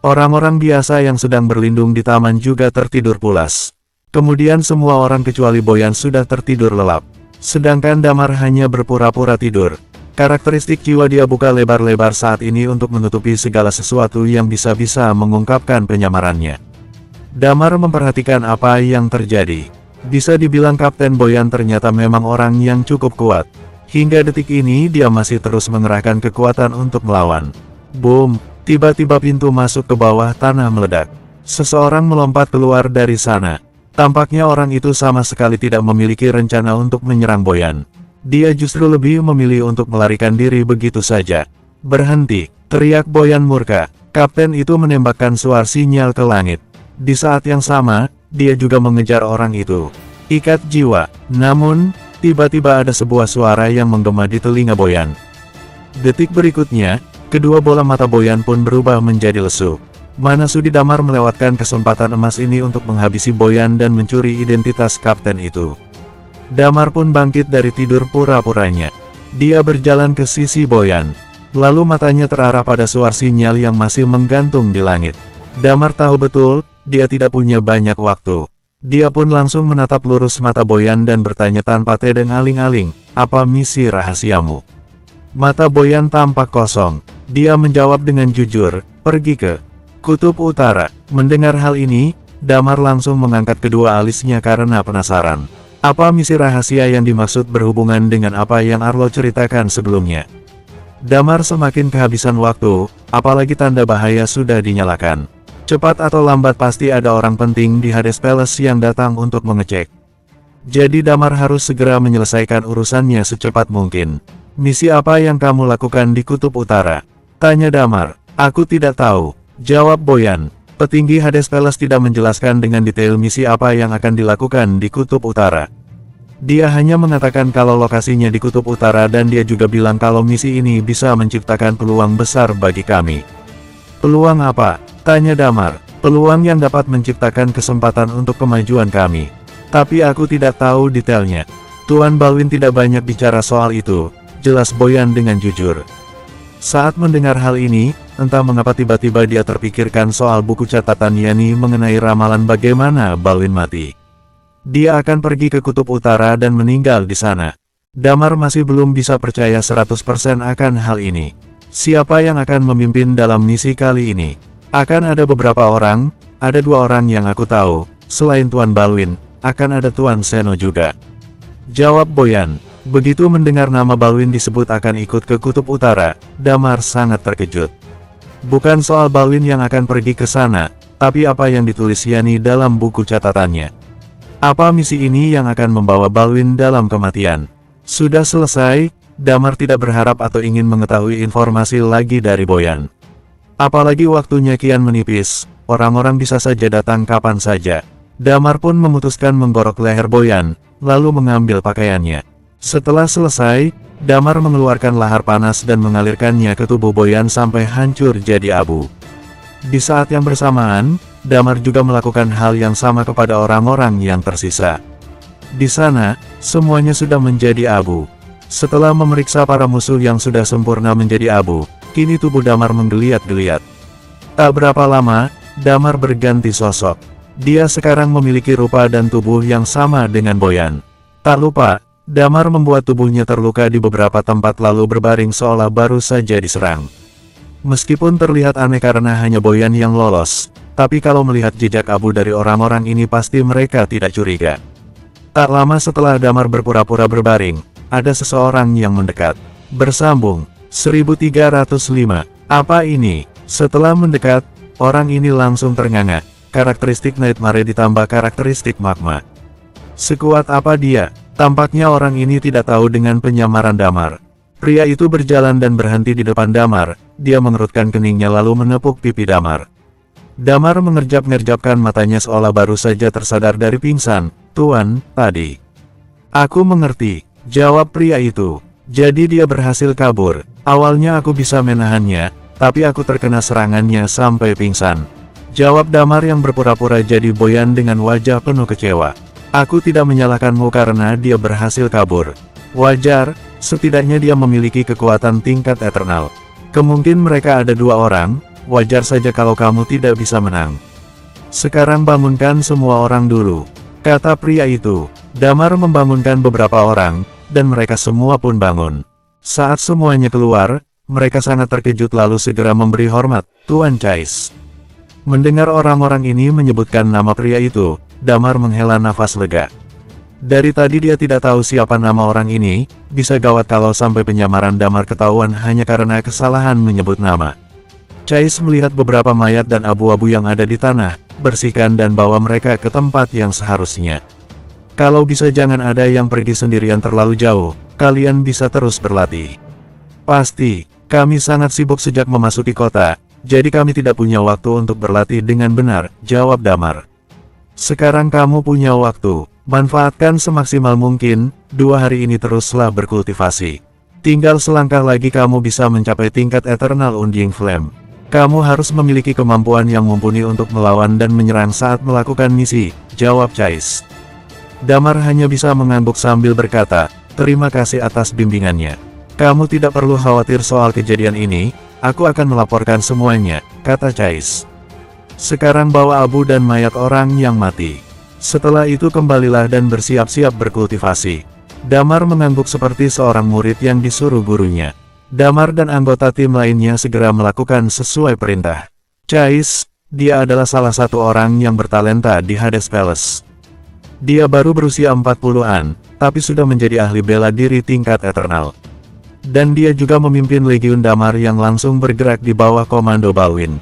Orang-orang biasa yang sedang berlindung di taman juga tertidur pulas. Kemudian semua orang kecuali Boyan sudah tertidur lelap. Sedangkan Damar hanya berpura-pura tidur. Karakteristik jiwa dia buka lebar-lebar saat ini untuk menutupi segala sesuatu yang bisa-bisa mengungkapkan penyamarannya. Damar memperhatikan apa yang terjadi. Bisa dibilang Kapten Boyan ternyata memang orang yang cukup kuat. Hingga detik ini dia masih terus mengerahkan kekuatan untuk melawan. Boom! Tiba-tiba pintu masuk ke bawah tanah meledak. Seseorang melompat keluar dari sana. Tampaknya orang itu sama sekali tidak memiliki rencana untuk menyerang Boyan. Dia justru lebih memilih untuk melarikan diri begitu saja. Berhenti! Teriak Boyan murka. Kapten itu menembakkan suar sinyal ke langit. Di saat yang sama, dia juga mengejar orang itu. Ikat jiwa. Namun, tiba-tiba ada sebuah suara yang menggema di telinga Boyan. Detik berikutnya, kedua bola mata Boyan pun berubah menjadi lesu. Mana sudi Damar melewatkan kesempatan emas ini untuk menghabisi Boyan dan mencuri identitas kapten itu. Damar pun bangkit dari tidur pura-puranya. Dia berjalan ke sisi Boyan. Lalu matanya terarah pada suar sinyal yang masih menggantung di langit. Damar tahu betul, dia tidak punya banyak waktu. Dia pun langsung menatap lurus mata Boyan dan bertanya tanpa tedeng aling-aling, "Apa misi rahasiamu?" Mata Boyan tampak kosong. Dia menjawab dengan jujur, "Pergi ke Kutub Utara." Mendengar hal ini, Damar langsung mengangkat kedua alisnya karena penasaran. Apa misi rahasia yang dimaksud berhubungan dengan apa yang Arlo ceritakan sebelumnya? Damar semakin kehabisan waktu, apalagi tanda bahaya sudah dinyalakan. Cepat atau lambat pasti ada orang penting di Hades Palace yang datang untuk mengecek. Jadi Damar harus segera menyelesaikan urusannya secepat mungkin. "Misi apa yang kamu lakukan di Kutub Utara?" tanya Damar. "Aku tidak tahu," jawab Boyan. Petinggi Hades Palace tidak menjelaskan dengan detail misi apa yang akan dilakukan di Kutub Utara. Dia hanya mengatakan kalau lokasinya di Kutub Utara dan dia juga bilang kalau misi ini bisa menciptakan peluang besar bagi kami. "Peluang apa?" tanya Damar. "Peluang yang dapat menciptakan kesempatan untuk kemajuan kami. Tapi aku tidak tahu detailnya." Tuan Balwin tidak banyak bicara soal itu, jelas Boyan dengan jujur. Saat mendengar hal ini, entah mengapa tiba-tiba dia terpikirkan soal buku catatan Yani mengenai ramalan bagaimana Balwin mati. Dia akan pergi ke Kutub Utara dan meninggal di sana. Damar masih belum bisa percaya 100% akan hal ini. Siapa yang akan memimpin dalam misi kali ini? Akan ada beberapa orang, ada 2 orang yang aku tahu, selain Tuan Balwin, akan ada Tuan Seno juga, jawab Boyan. Begitu mendengar nama Balwin disebut akan ikut ke Kutub Utara, Damar sangat terkejut. Bukan soal Balwin yang akan pergi ke sana, tapi apa yang ditulis Yani dalam buku catatannya. Apa misi ini yang akan membawa Balwin dalam kematian? Sudah selesai, Damar tidak berharap atau ingin mengetahui informasi lagi dari Boyan. Apalagi waktunya kian menipis, orang-orang bisa saja datang kapan saja. Damar pun memutuskan menggorok leher Boyan, lalu mengambil pakaiannya. Setelah selesai, Damar mengeluarkan lahar panas dan mengalirkannya ke tubuh Boyan sampai hancur jadi abu. Di saat yang bersamaan, Damar juga melakukan hal yang sama kepada orang-orang yang tersisa. Di sana, semuanya sudah menjadi abu. Setelah memeriksa para musuh yang sudah sempurna menjadi abu, kini tubuh Damar menggeliat-geliat. Tak berapa lama, Damar berganti sosok. Dia sekarang memiliki rupa dan tubuh yang sama dengan Boyan. Tak lupa, Damar membuat tubuhnya terluka di beberapa tempat lalu berbaring seolah baru saja diserang. Meskipun terlihat aneh karena hanya Boyan yang lolos, tapi kalau melihat jejak abu dari orang-orang ini pasti mereka tidak curiga. Tak lama setelah Damar berpura-pura berbaring, ada seseorang yang mendekat. Bersambung, 1305. Apa ini? Setelah mendekat, orang ini langsung ternganga. Karakteristik Nightmare ditambah karakteristik magma. Sekuat apa dia? Tampaknya orang ini tidak tahu dengan penyamaran Damar. Pria itu berjalan dan berhenti di depan Damar. Dia mengerutkan keningnya lalu menepuk pipi Damar. Damar mengerjap-ngerjapkan matanya seolah baru saja tersadar dari pingsan. "Tuan, tadi." "Aku mengerti," jawab pria itu. "Jadi dia berhasil kabur. Awalnya aku bisa menahannya, tapi aku terkena serangannya sampai pingsan," jawab Damar yang berpura-pura jadi Boyan dengan wajah penuh kecewa. "Aku tidak menyalahkanmu karena dia berhasil kabur. Wajar, setidaknya dia memiliki kekuatan tingkat eternal. Kemungkinan mereka ada 2 orang, wajar saja kalau kamu tidak bisa menang. Sekarang bangunkan semua orang dulu," kata pria itu. Damar membangunkan beberapa orang, dan mereka semua pun bangun. Saat semuanya keluar, mereka sangat terkejut lalu segera memberi hormat, Tuan Chais. Mendengar orang-orang ini menyebutkan nama pria itu, Damar menghela nafas lega. Dari tadi dia tidak tahu siapa nama orang ini, bisa gawat kalau sampai penyamaran Damar ketahuan hanya karena kesalahan menyebut nama. Chais melihat beberapa mayat dan abu-abu yang ada di tanah, bersihkan dan bawa mereka ke tempat yang seharusnya. Kalau bisa jangan ada yang pergi sendirian terlalu jauh, kalian bisa terus berlatih. Pasti, kami sangat sibuk sejak memasuki kota, jadi kami tidak punya waktu untuk berlatih dengan benar, jawab Damar. Sekarang kamu punya waktu, manfaatkan semaksimal mungkin, 2 hari ini teruslah berkultivasi. Tinggal selangkah lagi kamu bisa mencapai tingkat Eternal Undying Flame. Kamu harus memiliki kemampuan yang mumpuni untuk melawan dan menyerang saat melakukan misi, jawab Chais. Damar hanya bisa mengangguk sambil berkata, terima kasih atas bimbingannya. Kamu tidak perlu khawatir soal kejadian ini, aku akan melaporkan semuanya, kata Chais. Sekarang bawa abu dan mayat orang yang mati. Setelah itu kembalilah dan bersiap-siap berkultivasi. Damar mengangguk seperti seorang murid yang disuruh gurunya. Damar dan anggota tim lainnya segera melakukan sesuai perintah. Chais, dia adalah salah satu orang yang bertalenta di Hades Palace. Dia baru berusia 40-an, tapi sudah menjadi ahli bela diri tingkat Eternal. Dan dia juga memimpin Legiun Damar yang langsung bergerak di bawah komando Balwin.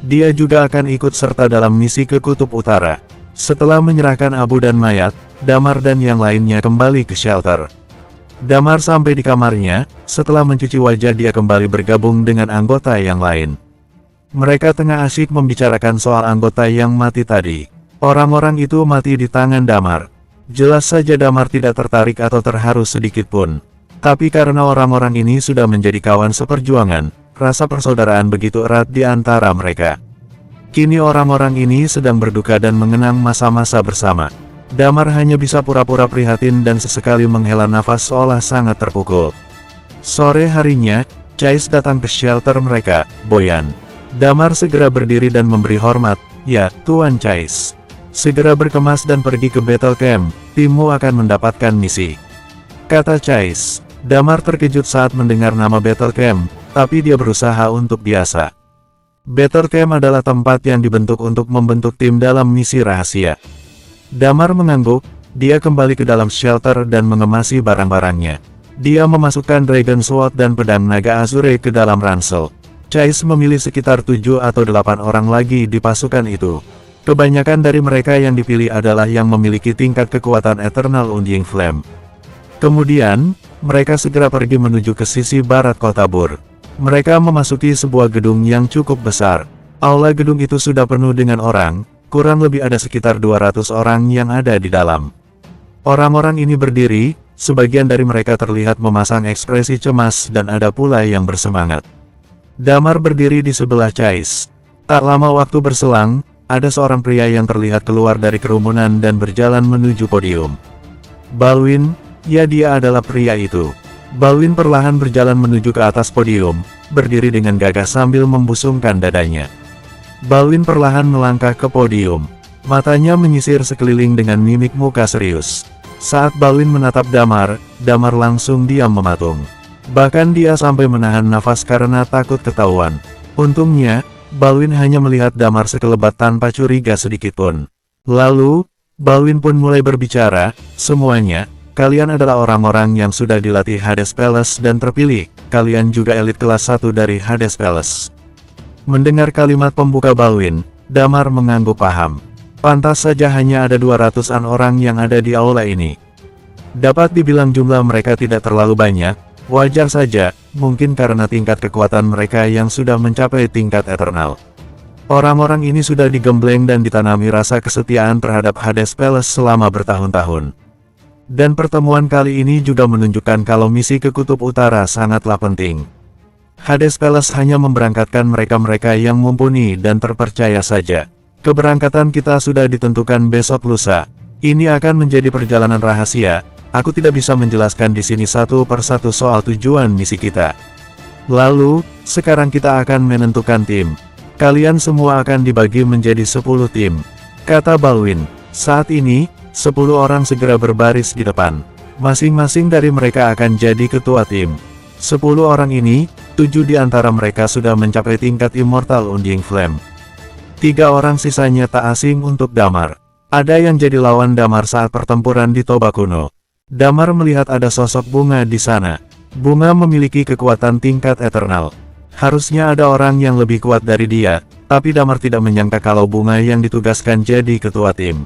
Dia juga akan ikut serta dalam misi ke Kutub Utara. Setelah menyerahkan abu dan mayat, Damar dan yang lainnya kembali ke shelter. Damar sampai di kamarnya, setelah mencuci wajah dia kembali bergabung dengan anggota yang lain. Mereka tengah asyik membicarakan soal anggota yang mati tadi. Orang-orang itu mati di tangan Damar. Jelas saja Damar tidak tertarik atau terharu sedikit pun. Tapi karena orang-orang ini sudah menjadi kawan seperjuangan, rasa persaudaraan begitu erat di antara mereka. Kini orang-orang ini sedang berduka dan mengenang masa-masa bersama. Damar hanya bisa pura-pura prihatin dan sesekali menghela nafas seolah sangat terpukul. Sore harinya, Chais datang ke shelter mereka, Boyan. Damar segera berdiri dan memberi hormat, ya, Tuan Chais. Segera berkemas dan pergi ke Battle Camp, timmu akan mendapatkan misi, kata Chais. Damar terkejut saat mendengar nama Battle Camp, tapi dia berusaha untuk biasa. Battle Camp adalah tempat yang dibentuk untuk membentuk tim dalam misi rahasia. Damar mengangguk, dia kembali ke dalam shelter dan mengemasi barang-barangnya. Dia memasukkan Dragon Sword dan pedang naga Azure ke dalam ransel. Chais memilih sekitar 7 atau 8 orang lagi di pasukan itu. Kebanyakan dari mereka yang dipilih adalah yang memiliki tingkat kekuatan Eternal Undying Flame. Kemudian, mereka segera pergi menuju ke sisi barat kota Bur. Mereka memasuki sebuah gedung yang cukup besar. Aula gedung itu sudah penuh dengan orang, kurang lebih ada sekitar 200 orang yang ada di dalam. Orang-orang ini berdiri, sebagian dari mereka terlihat memasang ekspresi cemas dan ada pula yang bersemangat. Damar berdiri di sebelah Chais. Tak lama waktu berselang, ada seorang pria yang terlihat keluar dari kerumunan dan berjalan menuju podium. Balwin, ya dia adalah pria itu. Balwin perlahan berjalan menuju ke atas podium, berdiri dengan gagah sambil membusungkan dadanya. Balwin perlahan melangkah ke podium. Matanya menyisir sekeliling dengan mimik muka serius. Saat Balwin menatap Damar, Damar langsung diam mematung. Bahkan dia sampai menahan nafas karena takut ketahuan. Untungnya, Balwin hanya melihat Damar sekelebat tanpa curiga sedikitpun. Lalu, Balwin pun mulai berbicara, semuanya, kalian adalah orang-orang yang sudah dilatih Hades Palace dan terpilih, kalian juga elit kelas 1 dari Hades Palace. Mendengar kalimat pembuka Balwin, Damar mengangguk paham. Pantas saja hanya ada 200-an orang yang ada di aula ini. Dapat dibilang jumlah mereka tidak terlalu banyak, wajar saja, mungkin karena tingkat kekuatan mereka yang sudah mencapai tingkat eternal. Orang-orang ini sudah digembleng dan ditanami rasa kesetiaan terhadap Hades Palace selama bertahun-tahun. Dan pertemuan kali ini juga menunjukkan kalau misi ke Kutub Utara sangatlah penting. Hades Palace hanya memberangkatkan mereka-mereka yang mumpuni dan terpercaya saja. Keberangkatan kita sudah ditentukan besok lusa. Ini akan menjadi perjalanan rahasia. Aku tidak bisa menjelaskan di sini satu persatu soal tujuan misi kita. Lalu, sekarang kita akan menentukan tim. Kalian semua akan dibagi menjadi 10 tim, kata Balwin. Saat ini, 10 orang segera berbaris di depan. Masing-masing dari mereka akan jadi ketua tim. 10 orang ini, 7 di antara mereka sudah mencapai tingkat Immortal Undying Flame. 3 orang sisanya tak asing untuk Damar. Ada yang jadi lawan Damar saat pertempuran di Toba kuno. Damar melihat ada sosok Bunga di sana. Bunga memiliki kekuatan tingkat eternal. Harusnya ada orang yang lebih kuat dari dia, tapi Damar tidak menyangka kalau Bunga yang ditugaskan jadi ketua tim.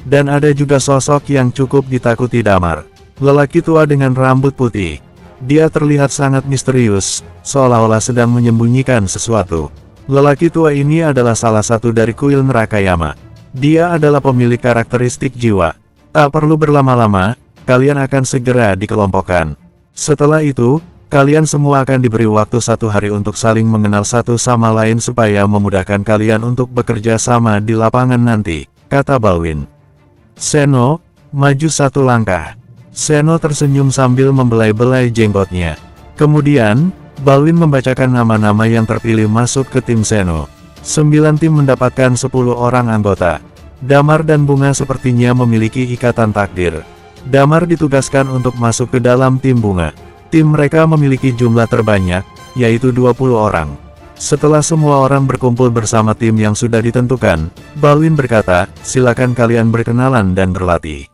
Dan ada juga sosok yang cukup ditakuti Damar. Lelaki tua dengan rambut putih. Dia terlihat sangat misterius, seolah-olah sedang menyembunyikan sesuatu. Lelaki tua ini adalah salah satu dari kuil neraka Yama. Dia adalah pemilik karakteristik jiwa. Tak perlu berlama-lama, kalian akan segera dikelompokkan. Setelah itu, kalian semua akan diberi waktu 1 hari untuk saling mengenal satu sama lain supaya memudahkan kalian untuk bekerja sama di lapangan nanti, kata Balwin. Seno, maju 1 langkah. Seno tersenyum sambil membelai-belai jenggotnya. Kemudian, Balwin membacakan nama-nama yang terpilih masuk ke tim Seno. 9 tim mendapatkan 10 orang anggota. Damar dan Bunga sepertinya memiliki ikatan takdir. Damar ditugaskan untuk masuk ke dalam tim Bunga. Tim mereka memiliki jumlah terbanyak, yaitu 20 orang. Setelah semua orang berkumpul bersama tim yang sudah ditentukan, Balwin berkata, silakan kalian berkenalan dan berlatih.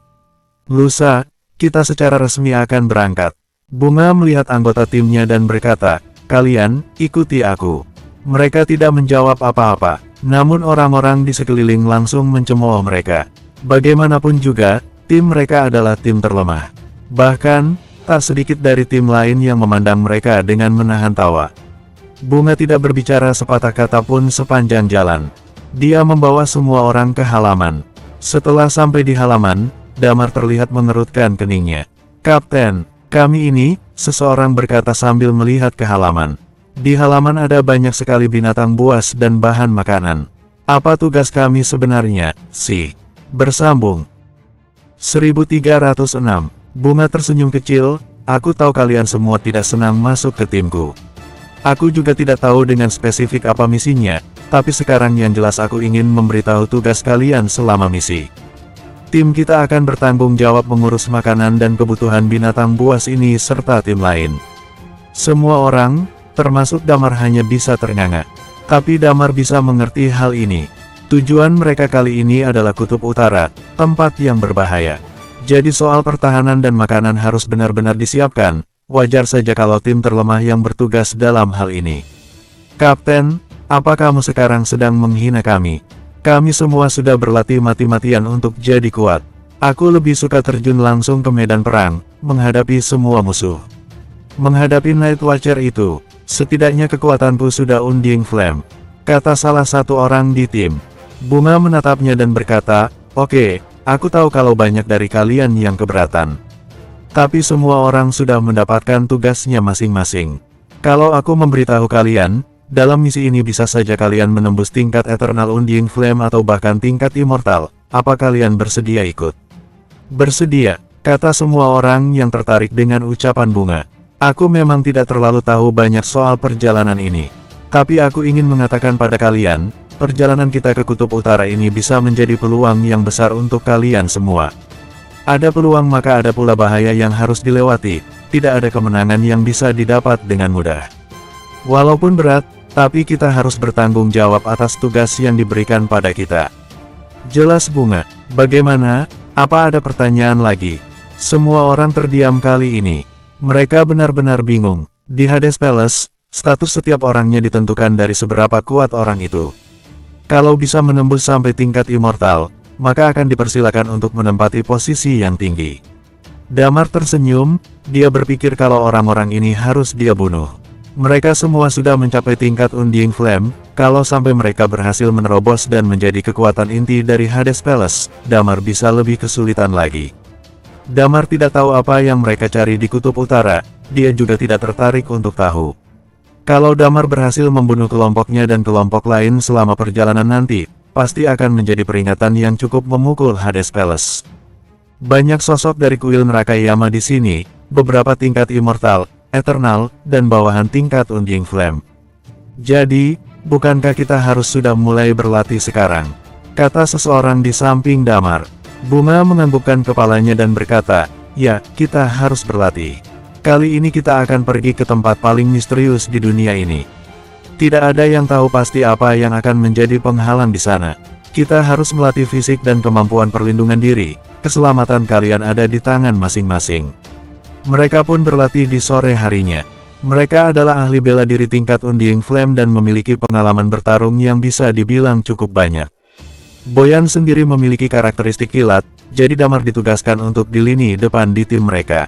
Lusa, kita secara resmi akan berangkat. Bunga melihat anggota timnya dan berkata, kalian, ikuti aku. Mereka tidak menjawab apa-apa, namun orang-orang di sekeliling langsung mencemooh mereka. Bagaimanapun juga, tim mereka adalah tim terlemah. Bahkan, tak sedikit dari tim lain yang memandang mereka dengan menahan tawa. Bunga tidak berbicara sepatah kata pun sepanjang jalan. Dia membawa semua orang ke halaman. Setelah sampai di halaman, Damar terlihat mengerutkan keningnya. Kapten, kami ini, seseorang berkata sambil melihat ke halaman. Di halaman ada banyak sekali binatang buas dan bahan makanan. Apa tugas kami sebenarnya, sih? Bersambung. 1306. Bunga tersenyum kecil, aku tahu kalian semua tidak senang masuk ke timku. Aku juga tidak tahu dengan spesifik apa misinya, tapi sekarang yang jelas aku ingin memberitahu tugas kalian selama misi. Tim kita akan bertanggung jawab mengurus makanan dan kebutuhan binatang buas ini serta tim lain. Semua orang, termasuk Damar hanya bisa ternganga. Tapi Damar bisa mengerti hal ini. Tujuan mereka kali ini adalah Kutub Utara, tempat yang berbahaya. Jadi soal pertahanan dan makanan harus benar-benar disiapkan, wajar saja kalau tim terlemah yang bertugas dalam hal ini. Kapten, apa kamu sekarang sedang menghina kami? Kami semua sudah berlatih mati-matian untuk jadi kuat. Aku lebih suka terjun langsung ke medan perang, menghadapi semua musuh. Menghadapi Night Watcher itu, setidaknya kekuatanku sudah Undying Flame, kata salah satu orang di tim. Bunga menatapnya dan berkata, oke, aku tahu kalau banyak dari kalian yang keberatan. Tapi semua orang sudah mendapatkan tugasnya masing-masing. Kalau aku memberitahu kalian, dalam misi ini bisa saja kalian menembus tingkat Eternal Undying Flame atau bahkan tingkat Immortal. Apa kalian bersedia ikut? Bersedia, kata semua orang yang tertarik dengan ucapan Bunga. Aku memang tidak terlalu tahu banyak soal perjalanan ini. Tapi aku ingin mengatakan pada kalian, perjalanan kita ke Kutub Utara ini bisa menjadi peluang yang besar untuk kalian semua. Ada peluang maka ada pula bahaya yang harus dilewati, tidak ada kemenangan yang bisa didapat dengan mudah. Walaupun berat, tapi kita harus bertanggung jawab atas tugas yang diberikan pada kita. Jelas Bunga, bagaimana? Apa ada pertanyaan lagi? Semua orang terdiam kali ini. Mereka benar-benar bingung. Di Hades Palace, status setiap orangnya ditentukan dari seberapa kuat orang itu. Kalau bisa menembus sampai tingkat Immortal, maka akan dipersilakan untuk menempati posisi yang tinggi. Damar tersenyum, dia berpikir kalau orang-orang ini harus dia bunuh. Mereka semua sudah mencapai tingkat Undying Flame, kalau sampai mereka berhasil menerobos dan menjadi kekuatan inti dari Hades Palace, Damar bisa lebih kesulitan lagi. Damar tidak tahu apa yang mereka cari di Kutub Utara, dia juga tidak tertarik untuk tahu. Kalau Damar berhasil membunuh kelompoknya dan kelompok lain selama perjalanan nanti, pasti akan menjadi peringatan yang cukup memukul Hades Palace. Banyak sosok dari kuil neraka Yama di sini, beberapa tingkat Immortal, Eternal, dan bawahan tingkat Undying Flame. Jadi, bukankah kita harus sudah mulai berlatih sekarang? Kata seseorang di samping Damar. Bunga menganggukkan kepalanya dan berkata, ya, kita harus berlatih. Kali ini kita akan pergi ke tempat paling misterius di dunia ini. Tidak ada yang tahu pasti apa yang akan menjadi penghalang di sana. Kita harus melatih fisik dan kemampuan perlindungan diri. Keselamatan kalian ada di tangan masing-masing. Mereka pun berlatih di sore harinya. Mereka adalah ahli bela diri tingkat Undying Flame dan memiliki pengalaman bertarung yang bisa dibilang cukup banyak. Boyan sendiri memiliki karakteristik kilat, jadi Damar ditugaskan untuk di lini depan di tim mereka.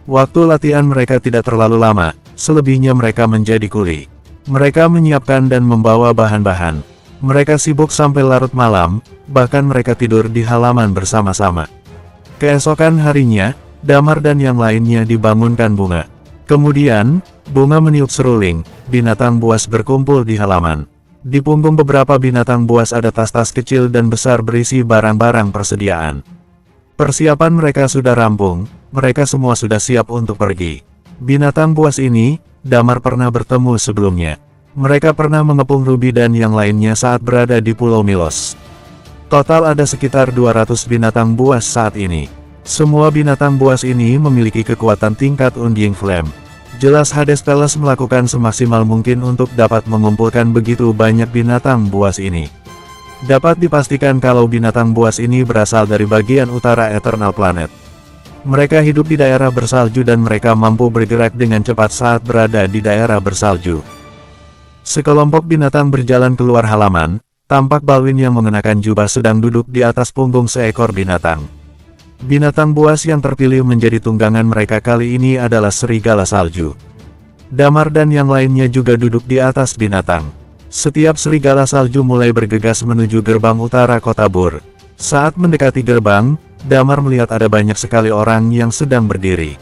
Waktu latihan mereka tidak terlalu lama, selebihnya mereka menjadi kuli. Mereka menyiapkan dan membawa bahan-bahan. Mereka sibuk sampai larut malam, bahkan mereka tidur di halaman bersama-sama. Keesokan harinya, Damar dan yang lainnya dibangunkan Bunga. Kemudian, Bunga meniup seruling, binatang buas berkumpul di halaman. Di punggung beberapa binatang buas ada tas-tas kecil dan besar berisi barang-barang persediaan. Persiapan mereka sudah rampung, mereka semua sudah siap untuk pergi. Binatang buas ini, Damar pernah bertemu sebelumnya. Mereka pernah mengepung Ruby dan yang lainnya saat berada di Pulau Milos. Total ada sekitar 200 binatang buas saat ini. Semua binatang buas ini memiliki kekuatan tingkat Undying Flame. Jelas Hades Palace melakukan semaksimal mungkin untuk dapat mengumpulkan begitu banyak binatang buas ini. Dapat dipastikan kalau binatang buas ini berasal dari bagian utara Eternal Planet. Mereka hidup di daerah bersalju dan mereka mampu bergerak dengan cepat saat berada di daerah bersalju. Sekelompok binatang berjalan keluar halaman, tampak Balwin yang mengenakan jubah sedang duduk di atas punggung seekor binatang. Binatang buas yang terpilih menjadi tunggangan mereka kali ini adalah serigala salju. Damar dan yang lainnya juga duduk di atas binatang. Setiap serigala salju mulai bergegas menuju gerbang utara kota Bur. Saat mendekati gerbang, Damar melihat ada banyak sekali orang yang sedang berdiri.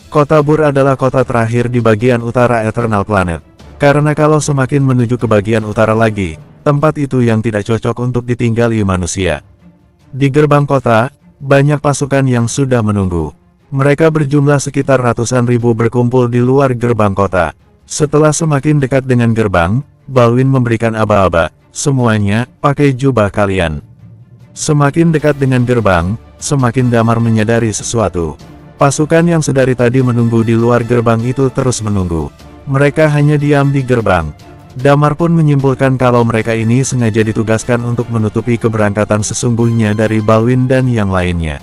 Kota Bur adalah kota terakhir di bagian utara Eternal Planet. Karena kalau semakin menuju ke bagian utara lagi, tempat itu yang tidak cocok untuk ditinggali manusia. Di gerbang kota, banyak pasukan yang sudah menunggu. Mereka berjumlah sekitar ratusan ribu berkumpul di luar gerbang kota. Setelah semakin dekat dengan gerbang, Balwin memberikan aba-aba, semuanya, pakai jubah kalian. Semakin dekat dengan gerbang, semakin Damar menyadari sesuatu. Pasukan yang sedari tadi menunggu di luar gerbang itu terus menunggu. Mereka hanya diam di gerbang. Damar pun menyimpulkan kalau mereka ini sengaja ditugaskan untuk menutupi keberangkatan sesungguhnya dari Balwin dan yang lainnya.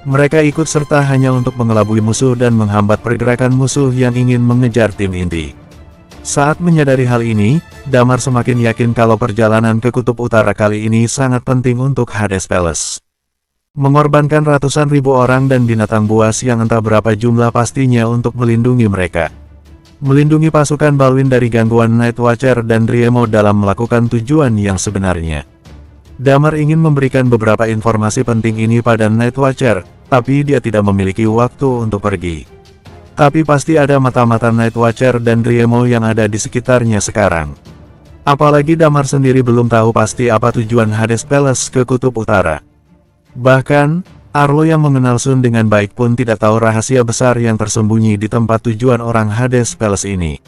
Mereka ikut serta hanya untuk mengelabui musuh dan menghambat pergerakan musuh yang ingin mengejar tim inti. Saat menyadari hal ini, Damar semakin yakin kalau perjalanan ke Kutub Utara kali ini sangat penting untuk Hades Palace. Mengorbankan ratusan ribu orang dan binatang buas yang entah berapa jumlah pastinya untuk melindungi mereka. Melindungi pasukan Balwin dari gangguan Night Watcher dan Driemo dalam melakukan tujuan yang sebenarnya. Damar ingin memberikan beberapa informasi penting ini pada Night Watcher, tapi dia tidak memiliki waktu untuk pergi. Tapi pasti ada mata-mata Night Watcher dan Driemo yang ada di sekitarnya sekarang. Apalagi Damar sendiri belum tahu pasti apa tujuan Hades Palace ke Kutub Utara. Bahkan, Arlo yang mengenal Sun dengan baik pun tidak tahu rahasia besar yang tersembunyi di tempat tujuan orang Hades Palace ini.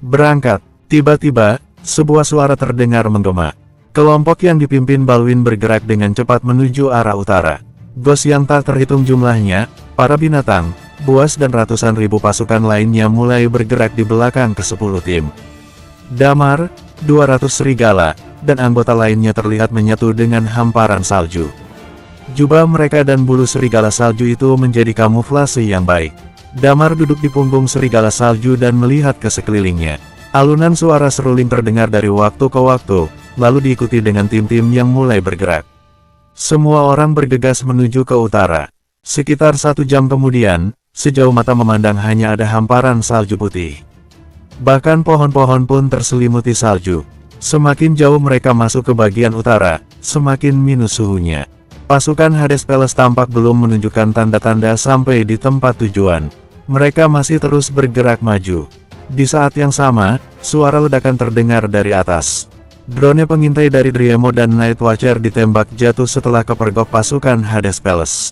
Berangkat, tiba-tiba, sebuah suara terdengar menggema. Kelompok yang dipimpin Balwin bergerak dengan cepat menuju arah utara. Ghost yang tak terhitung jumlahnya, para binatang, buas dan ratusan ribu pasukan lainnya mulai bergerak di belakang ke-10 tim. Damar, 200 serigala, dan anggota lainnya terlihat menyatu dengan hamparan salju. Jubah mereka dan bulu serigala salju itu menjadi kamuflase yang baik. Damar duduk di punggung serigala salju dan melihat ke sekelilingnya. Alunan suara seruling terdengar dari waktu ke waktu, lalu diikuti dengan tim-tim yang mulai bergerak. Semua orang bergegas menuju ke utara. Sekitar 1 jam kemudian, sejauh mata memandang hanya ada hamparan salju putih. Bahkan pohon-pohon pun terselimuti salju. Semakin jauh mereka masuk ke bagian utara, semakin minus suhunya. Pasukan Hades Palace tampak belum menunjukkan tanda-tanda sampai di tempat tujuan. Mereka masih terus bergerak maju. Di saat yang sama, suara ledakan terdengar dari atas. Drone pengintai dari Driemo dan Night Watcher ditembak jatuh setelah kepergok pasukan Hades Palace.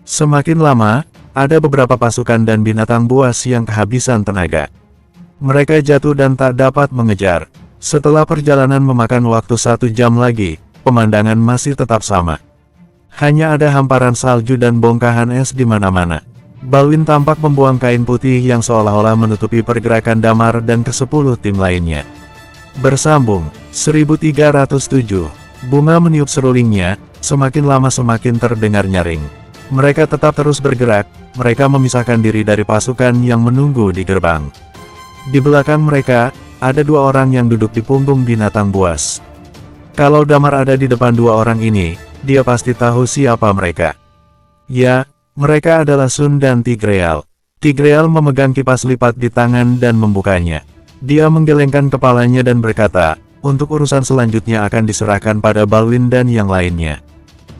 Semakin lama, ada beberapa pasukan dan binatang buas yang kehabisan tenaga. Mereka jatuh dan tak dapat mengejar. Setelah perjalanan memakan waktu 1 jam lagi, pemandangan masih tetap sama. Hanya ada hamparan salju dan bongkahan es di mana-mana. Balwin tampak membuang kain putih yang seolah-olah menutupi pergerakan Damar dan ke-10 tim lainnya. Bersambung, 1307. Bunga meniup serulingnya, semakin lama semakin terdengar nyaring. Mereka tetap terus bergerak, mereka memisahkan diri dari pasukan yang menunggu di gerbang. Di belakang mereka, ada 2 orang yang duduk di punggung binatang buas. Kalau Damar ada di depan 2 orang ini, dia pasti tahu siapa mereka. Ya, mereka adalah Sun dan Tigreal. Tigreal memegang kipas lipat di tangan dan membukanya. Dia menggelengkan kepalanya dan berkata, untuk urusan selanjutnya akan diserahkan pada Balwin dan yang lainnya.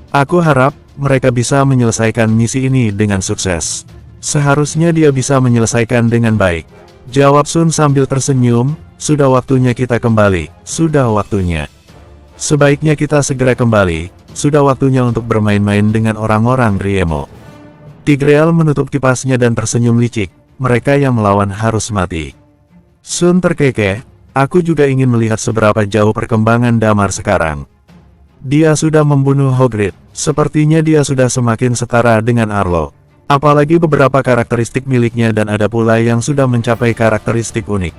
Aku harap, mereka bisa menyelesaikan misi ini dengan sukses. Seharusnya dia bisa menyelesaikan dengan baik. Jawab Sun sambil tersenyum, sudah waktunya kita kembali, sudah waktunya. Sebaiknya kita segera kembali, sudah waktunya untuk bermain-main dengan orang-orang Riemo. Tigreal menutup kipasnya dan tersenyum licik, mereka yang melawan harus mati. Sun terkekeh, aku juga ingin melihat seberapa jauh perkembangan Damar sekarang. Dia sudah membunuh Hogrid, sepertinya dia sudah semakin setara dengan Arlo. Apalagi beberapa karakteristik miliknya dan ada pula yang sudah mencapai karakteristik unik.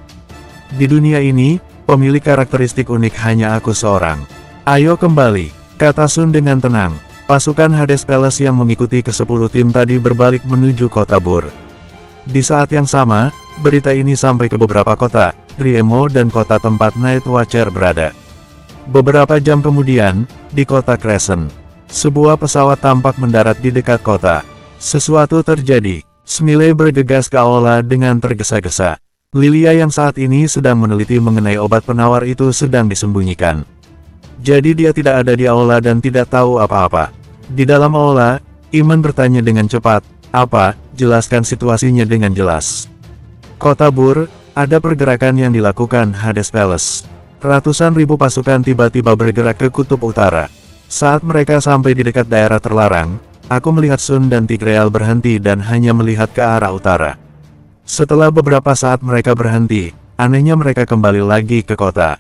Di dunia ini, pemilik karakteristik unik hanya aku seorang. Ayo kembali, kata Sun dengan tenang. Pasukan Hades Palace yang mengikuti ke-10 tim tadi berbalik menuju kota Bur. Di saat yang sama, berita ini sampai ke beberapa kota, Riemo dan kota tempat Night Watcher berada. Beberapa jam kemudian, di kota Crescent, sebuah pesawat tampak mendarat di dekat kota. Sesuatu terjadi. Smiley bergegas ke aula dengan tergesa-gesa. Lilia yang saat ini sedang meneliti mengenai obat penawar itu sedang disembunyikan. Jadi dia tidak ada di aula dan tidak tahu apa-apa. Di dalam aula, Iman bertanya dengan cepat, apa, jelaskan situasinya dengan jelas. Kota Bur, ada pergerakan yang dilakukan Hades Palace. Ratusan ribu pasukan tiba-tiba bergerak ke kutub utara. Saat mereka sampai di dekat daerah terlarang, aku melihat Sun dan Tigreal berhenti dan hanya melihat ke arah utara. Setelah beberapa saat mereka berhenti, anehnya mereka kembali lagi ke kota.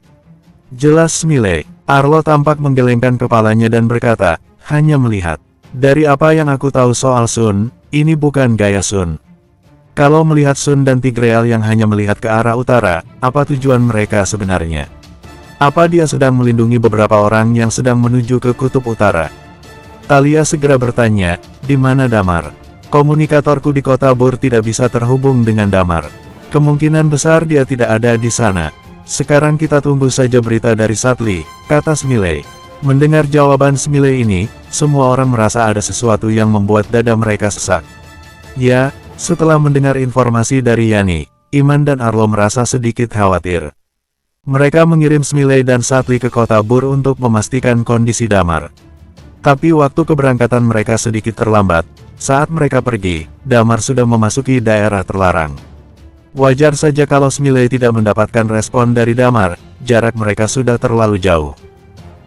Jelas Smiley. Arlo tampak menggelengkan kepalanya dan berkata, hanya melihat. Dari apa yang aku tahu soal Sun, ini bukan gaya Sun. Kalau melihat Sun dan Tigreal yang hanya melihat ke arah utara, apa tujuan mereka sebenarnya? Apa dia sedang melindungi beberapa orang yang sedang menuju ke kutub utara? Talia segera bertanya, di mana Damar? Komunikatorku di kota Bur tidak bisa terhubung dengan Damar. Kemungkinan besar dia tidak ada di sana. Sekarang kita tunggu saja berita dari Satli, kata Smiley. Mendengar jawaban Smiley ini, semua orang merasa ada sesuatu yang membuat dada mereka sesak. Ya, setelah mendengar informasi dari Yani, Iman dan Arlo merasa sedikit khawatir. Mereka mengirim Smiley dan Satli ke kota Bur untuk memastikan kondisi Damar. Tapi waktu keberangkatan mereka sedikit terlambat. Saat mereka pergi, Damar sudah memasuki daerah terlarang. Wajar saja kalau Smiley tidak mendapatkan respon dari Damar, jarak mereka sudah terlalu jauh.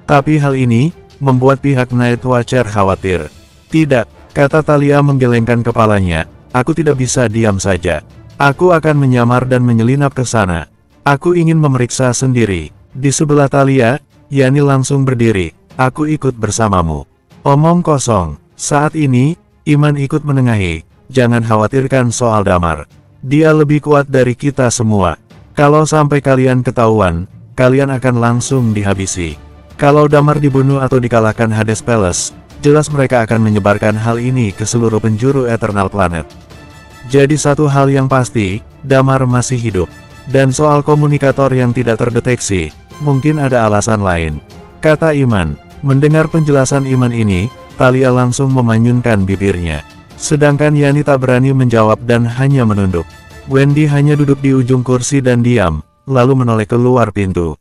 Tapi hal ini, membuat pihak Night Watcher khawatir. Tidak, kata Talia menggelengkan kepalanya, aku tidak bisa diam saja. Aku akan menyamar dan menyelinap ke sana. Aku ingin memeriksa sendiri. Di sebelah Talia, Yani langsung berdiri, aku ikut bersamamu. Omong kosong, saat ini, Iman ikut menengahi, jangan khawatirkan soal Damar. Dia lebih kuat dari kita semua. Kalau sampai kalian ketahuan, kalian akan langsung dihabisi. Kalau Damar dibunuh atau dikalahkan Hades Palace, jelas mereka akan menyebarkan hal ini ke seluruh penjuru Eternal Planet. Jadi satu hal yang pasti, Damar masih hidup. Dan soal komunikator yang tidak terdeteksi, mungkin ada alasan lain, kata Iman. Mendengar penjelasan Iman ini, Talia langsung memanyunkan bibirnya. Sedangkan Yani tak berani menjawab dan hanya menunduk. Wendy hanya duduk di ujung kursi dan diam, lalu menoleh keluar pintu.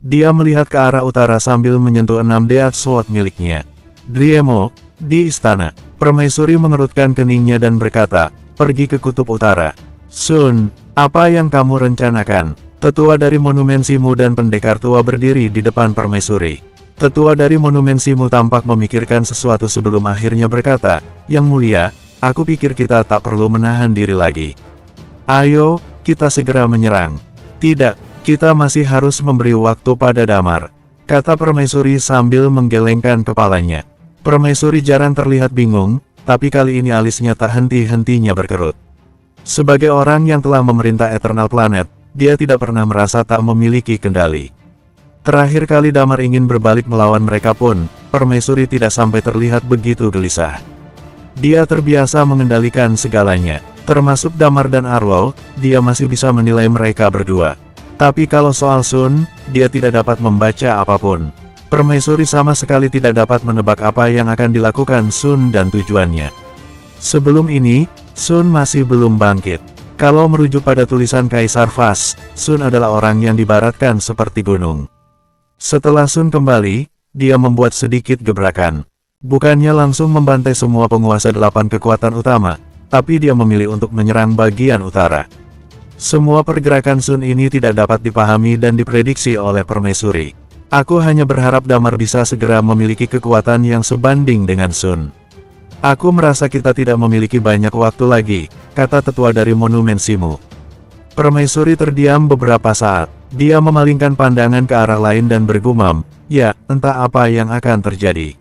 Dia melihat ke arah utara sambil menyentuh 6 Death Sword miliknya. Driemo, di istana. Permaisuri mengerutkan keningnya dan berkata, pergi ke kutub utara. Sun, apa yang kamu rencanakan? Tetua dari Monumen Simu dan pendekar tua berdiri di depan permaisuri. Tetua dari Monumen Simu tampak memikirkan sesuatu sebelum akhirnya berkata, Yang Mulia, aku pikir kita tak perlu menahan diri lagi. Ayo, kita segera menyerang. Tidak, kita masih harus memberi waktu pada Damar, kata permaisuri sambil menggelengkan kepalanya. Permaisuri jarang terlihat bingung, tapi kali ini alisnya tak henti-hentinya berkerut. Sebagai orang yang telah memerintah Eternal Planet, dia tidak pernah merasa tak memiliki kendali. Terakhir kali Damar ingin berbalik melawan mereka pun, Permaisuri tidak sampai terlihat begitu gelisah. Dia terbiasa mengendalikan segalanya, termasuk Damar dan Arlo. Dia masih bisa menilai mereka berdua. Tapi kalau soal Sun, dia tidak dapat membaca apapun. Permaisuri sama sekali tidak dapat menebak apa yang akan dilakukan Sun dan tujuannya. Sebelum ini, Sun masih belum bangkit. Kalau merujuk pada tulisan Kaisar Vas, Sun adalah orang yang dibaratkan seperti gunung. Setelah Sun kembali, dia membuat sedikit gebrakan. Bukannya langsung membantai semua penguasa 8 kekuatan utama, tapi dia memilih untuk menyerang bagian utara. Semua pergerakan Sun ini tidak dapat dipahami dan diprediksi oleh Permaisuri. Aku hanya berharap Damar bisa segera memiliki kekuatan yang sebanding dengan Sun. Aku merasa kita tidak memiliki banyak waktu lagi, kata tetua dari Monumen Simu. Permaisuri terdiam beberapa saat. Dia memalingkan pandangan ke arah lain dan bergumam, ya, entah apa yang akan terjadi.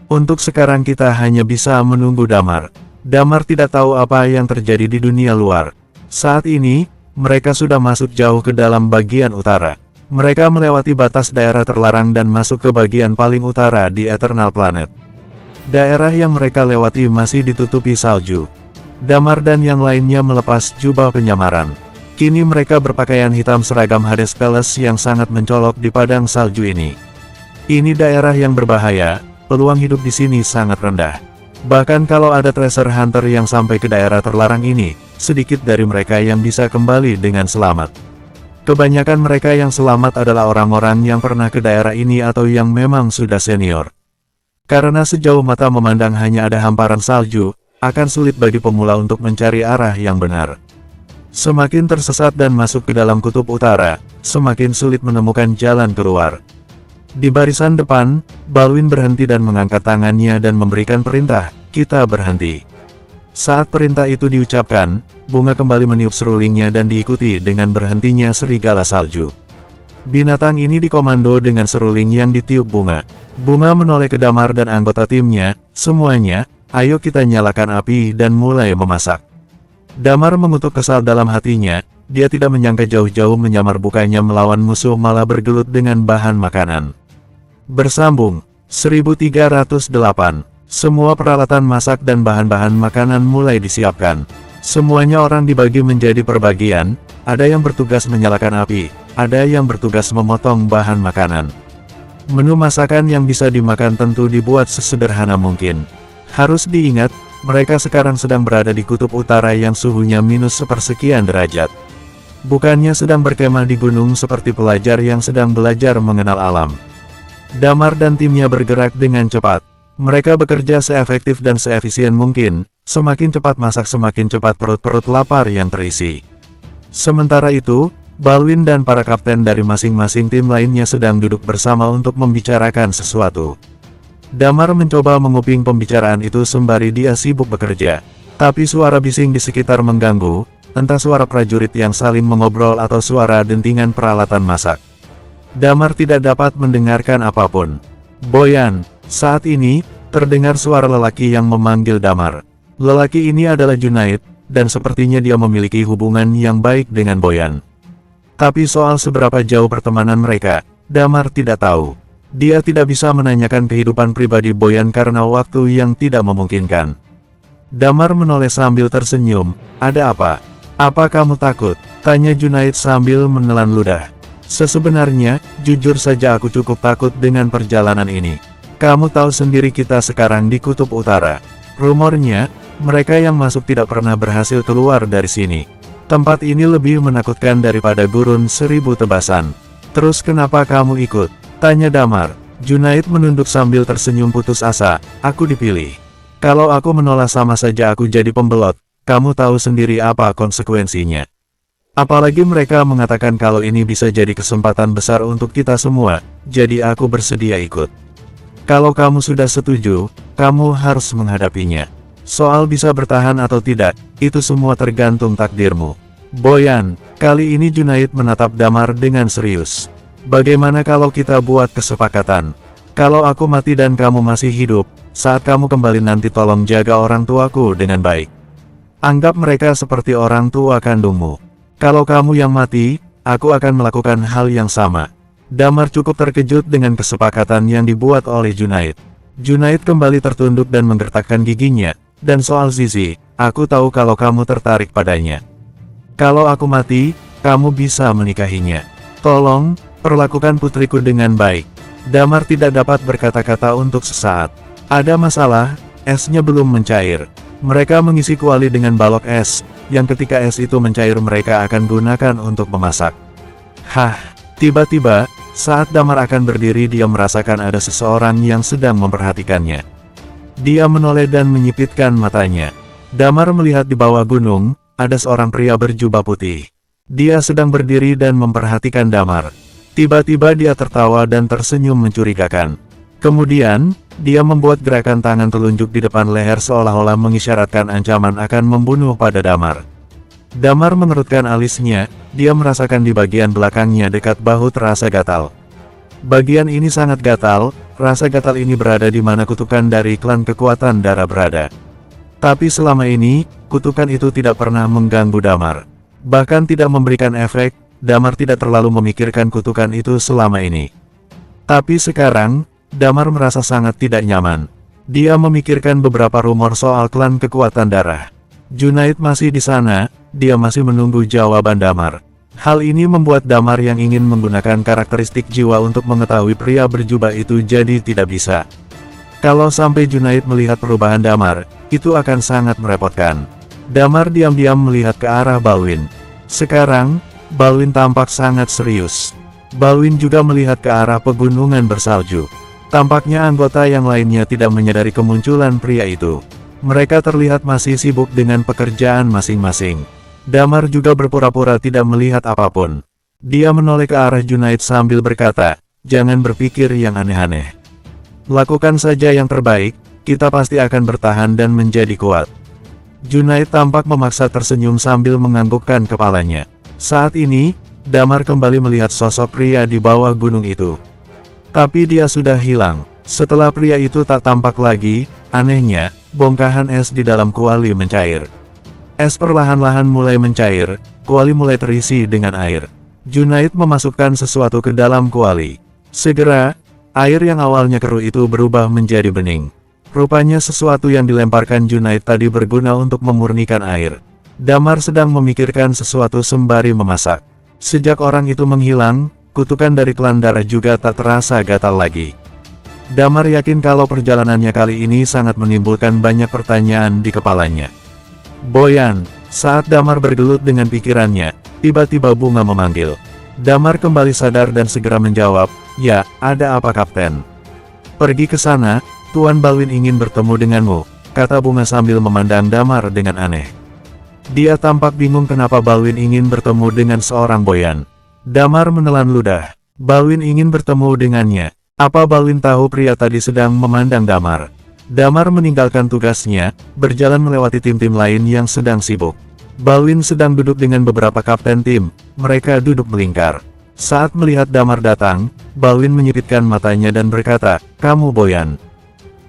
Untuk sekarang kita hanya bisa menunggu Damar. Damar tidak tahu apa yang terjadi di dunia luar. Saat ini, mereka sudah masuk jauh ke dalam bagian utara. Mereka melewati batas daerah terlarang dan masuk ke bagian paling utara di Eternal Planet. Daerah yang mereka lewati masih ditutupi salju. Damar dan yang lainnya melepas jubah penyamaran. Kini mereka berpakaian hitam seragam Hades Palace yang sangat mencolok di padang salju ini. Ini daerah yang berbahaya, peluang hidup di sini sangat rendah. Bahkan kalau ada treasure hunter yang sampai ke daerah terlarang ini, sedikit dari mereka yang bisa kembali dengan selamat. Kebanyakan mereka yang selamat adalah orang-orang yang pernah ke daerah ini atau yang memang sudah senior. Karena sejauh mata memandang hanya ada hamparan salju, akan sulit bagi pemula untuk mencari arah yang benar. Semakin tersesat dan masuk ke dalam kutub utara, semakin sulit menemukan jalan keluar. Di barisan depan, Balwin berhenti dan mengangkat tangannya dan memberikan perintah, kita berhenti. Saat perintah itu diucapkan, bunga kembali meniup serulingnya dan diikuti dengan berhentinya serigala salju. Binatang ini dikomando dengan seruling yang ditiup bunga. Bunga menoleh ke Damar dan anggota timnya, semuanya, ayo kita nyalakan api dan mulai memasak. Damar mengutuk kesal dalam hatinya, dia tidak menyangka jauh-jauh menyamar bukannya melawan musuh malah bergelut dengan bahan makanan. Bersambung, 1308. Semua peralatan masak dan bahan-bahan makanan mulai disiapkan. Semuanya orang dibagi menjadi perbagian, ada yang bertugas menyalakan api, ada yang bertugas memotong bahan makanan. Menu masakan yang bisa dimakan tentu dibuat sesederhana mungkin. Harus diingat, mereka sekarang sedang berada di kutub utara yang suhunya minus sepersekian derajat. Bukannya sedang berkemah di gunung seperti pelajar yang sedang belajar mengenal alam. Damar dan timnya bergerak dengan cepat. Mereka bekerja seefektif dan seefisien mungkin, semakin cepat masak semakin cepat perut-perut lapar yang terisi. Sementara itu, Balwin dan para kapten dari masing-masing tim lainnya sedang duduk bersama untuk membicarakan sesuatu. Damar mencoba menguping pembicaraan itu sembari dia sibuk bekerja. Tapi suara bising di sekitar mengganggu, entah suara prajurit yang saling mengobrol atau suara dentingan peralatan masak. Damar tidak dapat mendengarkan apapun. Boyan, saat ini, terdengar suara lelaki yang memanggil Damar. Lelaki ini adalah Junaid, dan sepertinya dia memiliki hubungan yang baik dengan Boyan. Tapi soal seberapa jauh pertemanan mereka, Damar tidak tahu. Dia tidak bisa menanyakan kehidupan pribadi Boyan karena waktu yang tidak memungkinkan. Damar menoleh sambil tersenyum, ada apa? Apa kamu takut? Tanya Junaid sambil menelan ludah. Sebenarnya, jujur saja aku cukup takut dengan perjalanan ini. Kamu tahu sendiri kita sekarang di kutub utara. Rumornya, mereka yang masuk tidak pernah berhasil keluar dari sini. Tempat ini lebih menakutkan daripada gurun 1000 tebasan. Terus kenapa kamu ikut? Tanya Damar. Junaid menunduk sambil tersenyum putus asa, aku dipilih. Kalau aku menolak sama saja aku jadi pembelot, kamu tahu sendiri apa konsekuensinya. Apalagi mereka mengatakan kalau ini bisa jadi kesempatan besar untuk kita semua, jadi aku bersedia ikut. Kalau kamu sudah setuju, kamu harus menghadapinya. Soal bisa bertahan atau tidak, itu semua tergantung takdirmu. Boyan, kali ini Junaid menatap Damar dengan serius. Bagaimana kalau kita buat kesepakatan? Kalau aku mati dan kamu masih hidup, saat kamu kembali nanti tolong jaga orang tuaku dengan baik. Anggap mereka seperti orang tua kandungmu. Kalau kamu yang mati, aku akan melakukan hal yang sama. Damar cukup terkejut dengan kesepakatan yang dibuat oleh Junaid. Junaid kembali tertunduk dan menggertakkan giginya. Dan soal Zizi, aku tahu kalau kamu tertarik padanya. Kalau aku mati, kamu bisa menikahinya. Tolong, perlakukan putriku dengan baik. Damar tidak dapat berkata-kata untuk sesaat. Ada masalah, esnya belum mencair. Mereka mengisi kuali dengan balok es, yang ketika es itu mencair mereka akan gunakan untuk memasak. Hah, tiba-tiba, saat Damar akan berdiri dia merasakan ada seseorang yang sedang memperhatikannya. Dia menoleh dan menyipitkan matanya. Damar melihat di bawah gunung, ada seorang pria berjubah putih. Dia sedang berdiri dan memperhatikan Damar. Tiba-tiba dia tertawa dan tersenyum mencurigakan. Kemudian, dia membuat gerakan tangan telunjuk di depan leher seolah-olah mengisyaratkan ancaman akan membunuh pada Damar. Damar mengerutkan alisnya, dia merasakan di bagian belakangnya dekat bahu terasa gatal. Bagian ini sangat gatal, rasa gatal ini berada di mana kutukan dari klan kekuatan darah berada. Tapi selama ini, kutukan itu tidak pernah mengganggu Damar. Bahkan tidak memberikan efek. Damar tidak terlalu memikirkan kutukan itu selama ini. Tapi sekarang, Damar merasa sangat tidak nyaman. Dia memikirkan beberapa rumor soal klan kekuatan darah. Junaid masih di sana, dia masih menunggu jawaban Damar. Hal ini membuat Damar yang ingin menggunakan karakteristik jiwa untuk mengetahui pria berjubah itu jadi tidak bisa. Kalau sampai Junaid melihat perubahan Damar, itu akan sangat merepotkan. Damar diam-diam melihat ke arah Balwin. Sekarang, Balwin tampak sangat serius. Balwin juga melihat ke arah pegunungan bersalju. Tampaknya anggota yang lainnya tidak menyadari kemunculan pria itu. Mereka terlihat masih sibuk dengan pekerjaan masing-masing. Damar juga berpura-pura tidak melihat apapun. Dia menoleh ke arah Junaid sambil berkata, "Jangan berpikir yang aneh-aneh. Lakukan saja yang terbaik, kita pasti akan bertahan dan menjadi kuat." Junaid tampak memaksa tersenyum sambil menganggukkan kepalanya. Saat ini, Damar kembali melihat sosok pria di bawah gunung itu. Tapi dia sudah hilang. Setelah pria itu tak tampak lagi, anehnya, bongkahan es di dalam kuali mencair. Es perlahan-lahan mulai mencair, kuali mulai terisi dengan air. Junaid memasukkan sesuatu ke dalam kuali. Segera, air yang awalnya keruh itu berubah menjadi bening. Rupanya sesuatu yang dilemparkan Junaid tadi berguna untuk memurnikan air. Damar sedang memikirkan sesuatu sembari memasak. Sejak orang itu menghilang, kutukan dari klan darah juga tak terasa gatal lagi. Damar yakin kalau perjalanannya kali ini sangat menimbulkan banyak pertanyaan di kepalanya. "Boyan," saat Damar bergelut dengan pikirannya, tiba-tiba Bunga memanggil. Damar kembali sadar dan segera menjawab, "Ya, ada apa Kapten?" "Pergi ke sana, Tuan Balwin ingin bertemu denganmu," kata Bunga sambil memandang Damar dengan aneh. Dia tampak bingung kenapa Balwin ingin bertemu dengan seorang Boyan. Damar menelan ludah. Balwin ingin bertemu dengannya. Apa Balwin tahu pria tadi sedang memandang Damar? Damar meninggalkan tugasnya, berjalan melewati tim-tim lain yang sedang sibuk. Balwin sedang duduk dengan beberapa kapten tim, mereka duduk melingkar. Saat melihat Damar datang, Balwin menyipitkan matanya dan berkata, "Kamu Boyan?"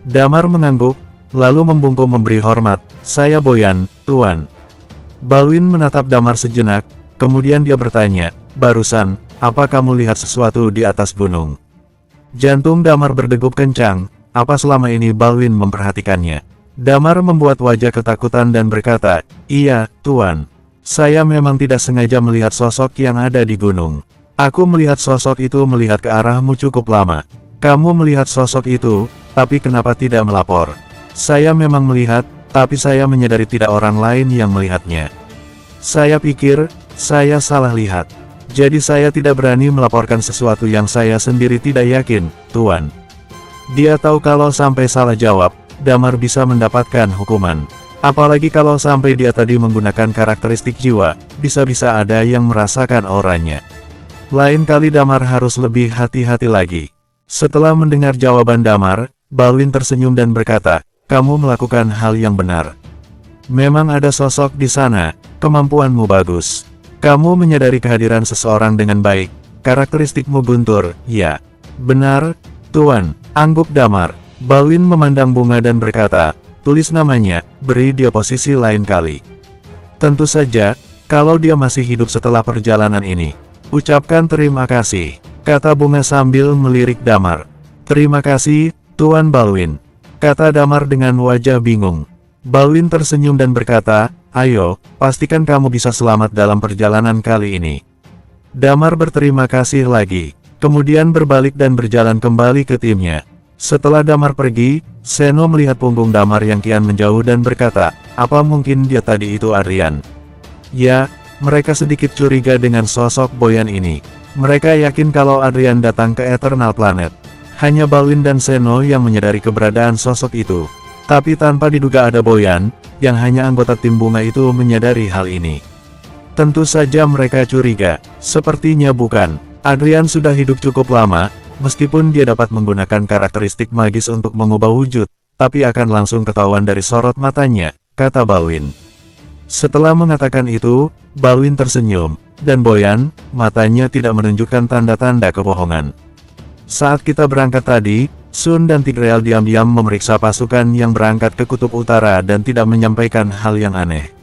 Damar mengangguk, lalu membungkuk memberi hormat, "Saya Boyan, Tuan." Balwin menatap Damar sejenak, kemudian dia bertanya, "Barusan, apa kamu lihat sesuatu di atas gunung?" Jantung Damar berdegup kencang, apa selama ini Balwin memperhatikannya? Damar membuat wajah ketakutan dan berkata, "Iya, Tuan. Saya memang tidak sengaja melihat sosok yang ada di gunung. Aku melihat sosok itu melihat ke arahmu cukup lama. Kamu melihat sosok itu, tapi kenapa tidak melapor?" "Saya memang melihat, tapi saya menyadari tidak orang lain yang melihatnya. Saya pikir, saya salah lihat. Jadi saya tidak berani melaporkan sesuatu yang saya sendiri tidak yakin, Tuan." Dia tahu kalau sampai salah jawab, Damar bisa mendapatkan hukuman. Apalagi kalau sampai dia tadi menggunakan karakteristik jiwa, bisa-bisa ada yang merasakan auranya. Lain kali Damar harus lebih hati-hati lagi. Setelah mendengar jawaban Damar, Balwin tersenyum dan berkata, "Kamu melakukan hal yang benar. Memang ada sosok di sana, kemampuanmu bagus. Kamu menyadari kehadiran seseorang dengan baik, karakteristikmu guntur, ya. Benar, Tuan, Angguk Damar. Balwin memandang bunga dan berkata, tulis namanya, beri dia posisi lain kali. Tentu saja, kalau dia masih hidup setelah perjalanan ini. Ucapkan terima kasih, kata bunga sambil melirik Damar. Terima kasih, Tuan Balwin, kata Damar dengan wajah bingung. Balwin tersenyum dan berkata, ayo, pastikan kamu bisa selamat dalam perjalanan kali ini. Damar berterima kasih lagi, kemudian berbalik dan berjalan kembali ke timnya. Setelah Damar pergi, Seno melihat punggung Damar yang kian menjauh dan berkata, apa mungkin dia tadi itu Adrian? Ya, mereka sedikit curiga dengan sosok Boyan ini. Mereka yakin kalau Adrian datang ke Eternal Planet. Hanya Balwin dan Seno yang menyadari keberadaan sosok itu. Tapi tanpa diduga ada Boyan, yang hanya anggota tim bunga itu menyadari hal ini. Tentu saja mereka curiga, sepertinya bukan. Adrian sudah hidup cukup lama. Meskipun dia dapat menggunakan karakteristik magis untuk mengubah wujud, tapi akan langsung ketahuan dari sorot matanya, kata Balwin. Setelah mengatakan itu, Balwin tersenyum, dan Boyan, matanya tidak menunjukkan tanda-tanda kebohongan. Saat kita berangkat tadi, Sun dan Tigreal diam-diam memeriksa pasukan yang berangkat ke Kutub Utara dan tidak menyampaikan hal yang aneh.